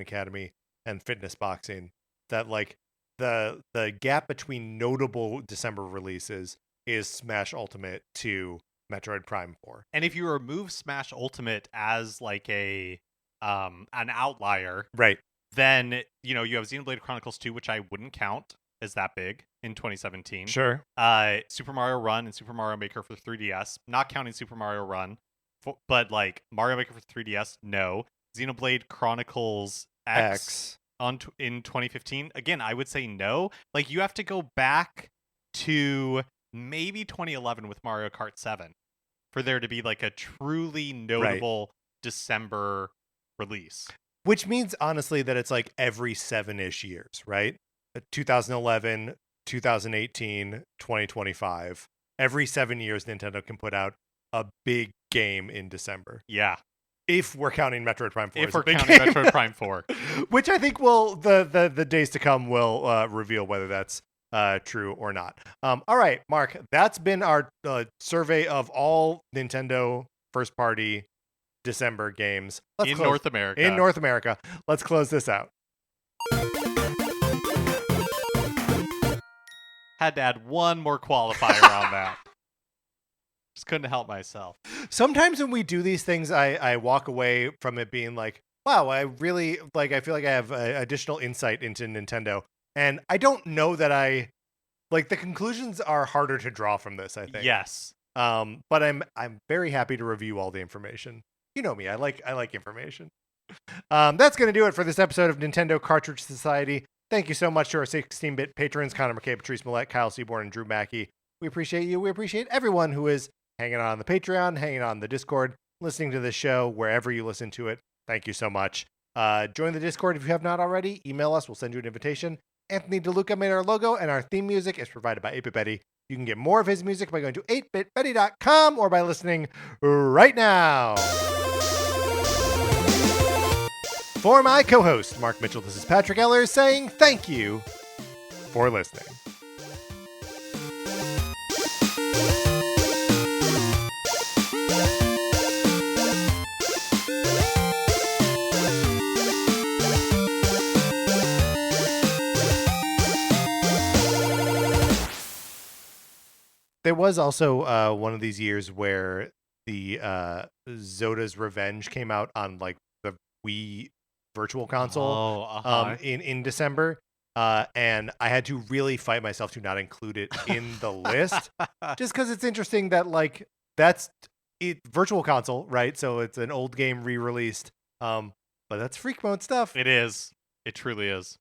Academy and Fitness Boxing, that like the gap between notable December releases is Smash Ultimate to Metroid Prime 4. and if you remove Smash Ultimate as like an outlier, Right. then you have Xenoblade Chronicles 2, which I wouldn't count as that big in 2017. Sure. Super Mario Run and Super Mario Maker for 3DS, not counting Super Mario Run, but like Mario Maker for 3DS, no. Xenoblade Chronicles X in 2015, again, I would say no. Like you have to go back to maybe 2011 with Mario Kart 7 for there to be like a truly notable December release. Which means honestly that it's like every 7-ish years, right? 2011, 2018, 2025. Every 7 years Nintendo can put out a big game in December. Yeah. If we're counting Metroid Prime 4 if as a we're big counting game. Metroid Prime 4. Which I think will the days to come will reveal whether that's true or not. All right, Mark, that's been our survey of all Nintendo first party December games. In North America. In North America. Let's close this out. Had to add one more qualifier on that. Just couldn't help myself. Sometimes when we do these things, I walk away from it being like, wow, I really I feel like I have additional insight into Nintendo. And I don't know that the conclusions are harder to draw from this, I think. Yes. But I'm very happy to review all the information. You know me, I like information. That's going to do it for this episode of Nintendo Cartridge Society. Thank you so much to our 16-bit patrons, Connor McKay, Patrice Millette, Kyle Seaborn, and Drew Mackey. We appreciate you. We appreciate everyone who is hanging on the Patreon, hanging on the Discord, listening to the show wherever you listen to it. Thank you so much. Join the Discord if you have not already. Email us. We'll send you an invitation. Anthony DeLuca made our logo, and our theme music is provided by 8-Bit Betty. You can get more of his music by going to 8bitbetty.com or by listening right now. For my co-host, Mark Mitchell, this is Patrick Eller saying thank you for listening. There was also one of these years where the Zoda's Revenge came out on like the Wii Virtual Console in December, and I had to really fight myself to not include it in the list, just because it's interesting that like that's it, Virtual Console, right? So it's an old game re-released, but that's freak mode stuff. It is. It truly is.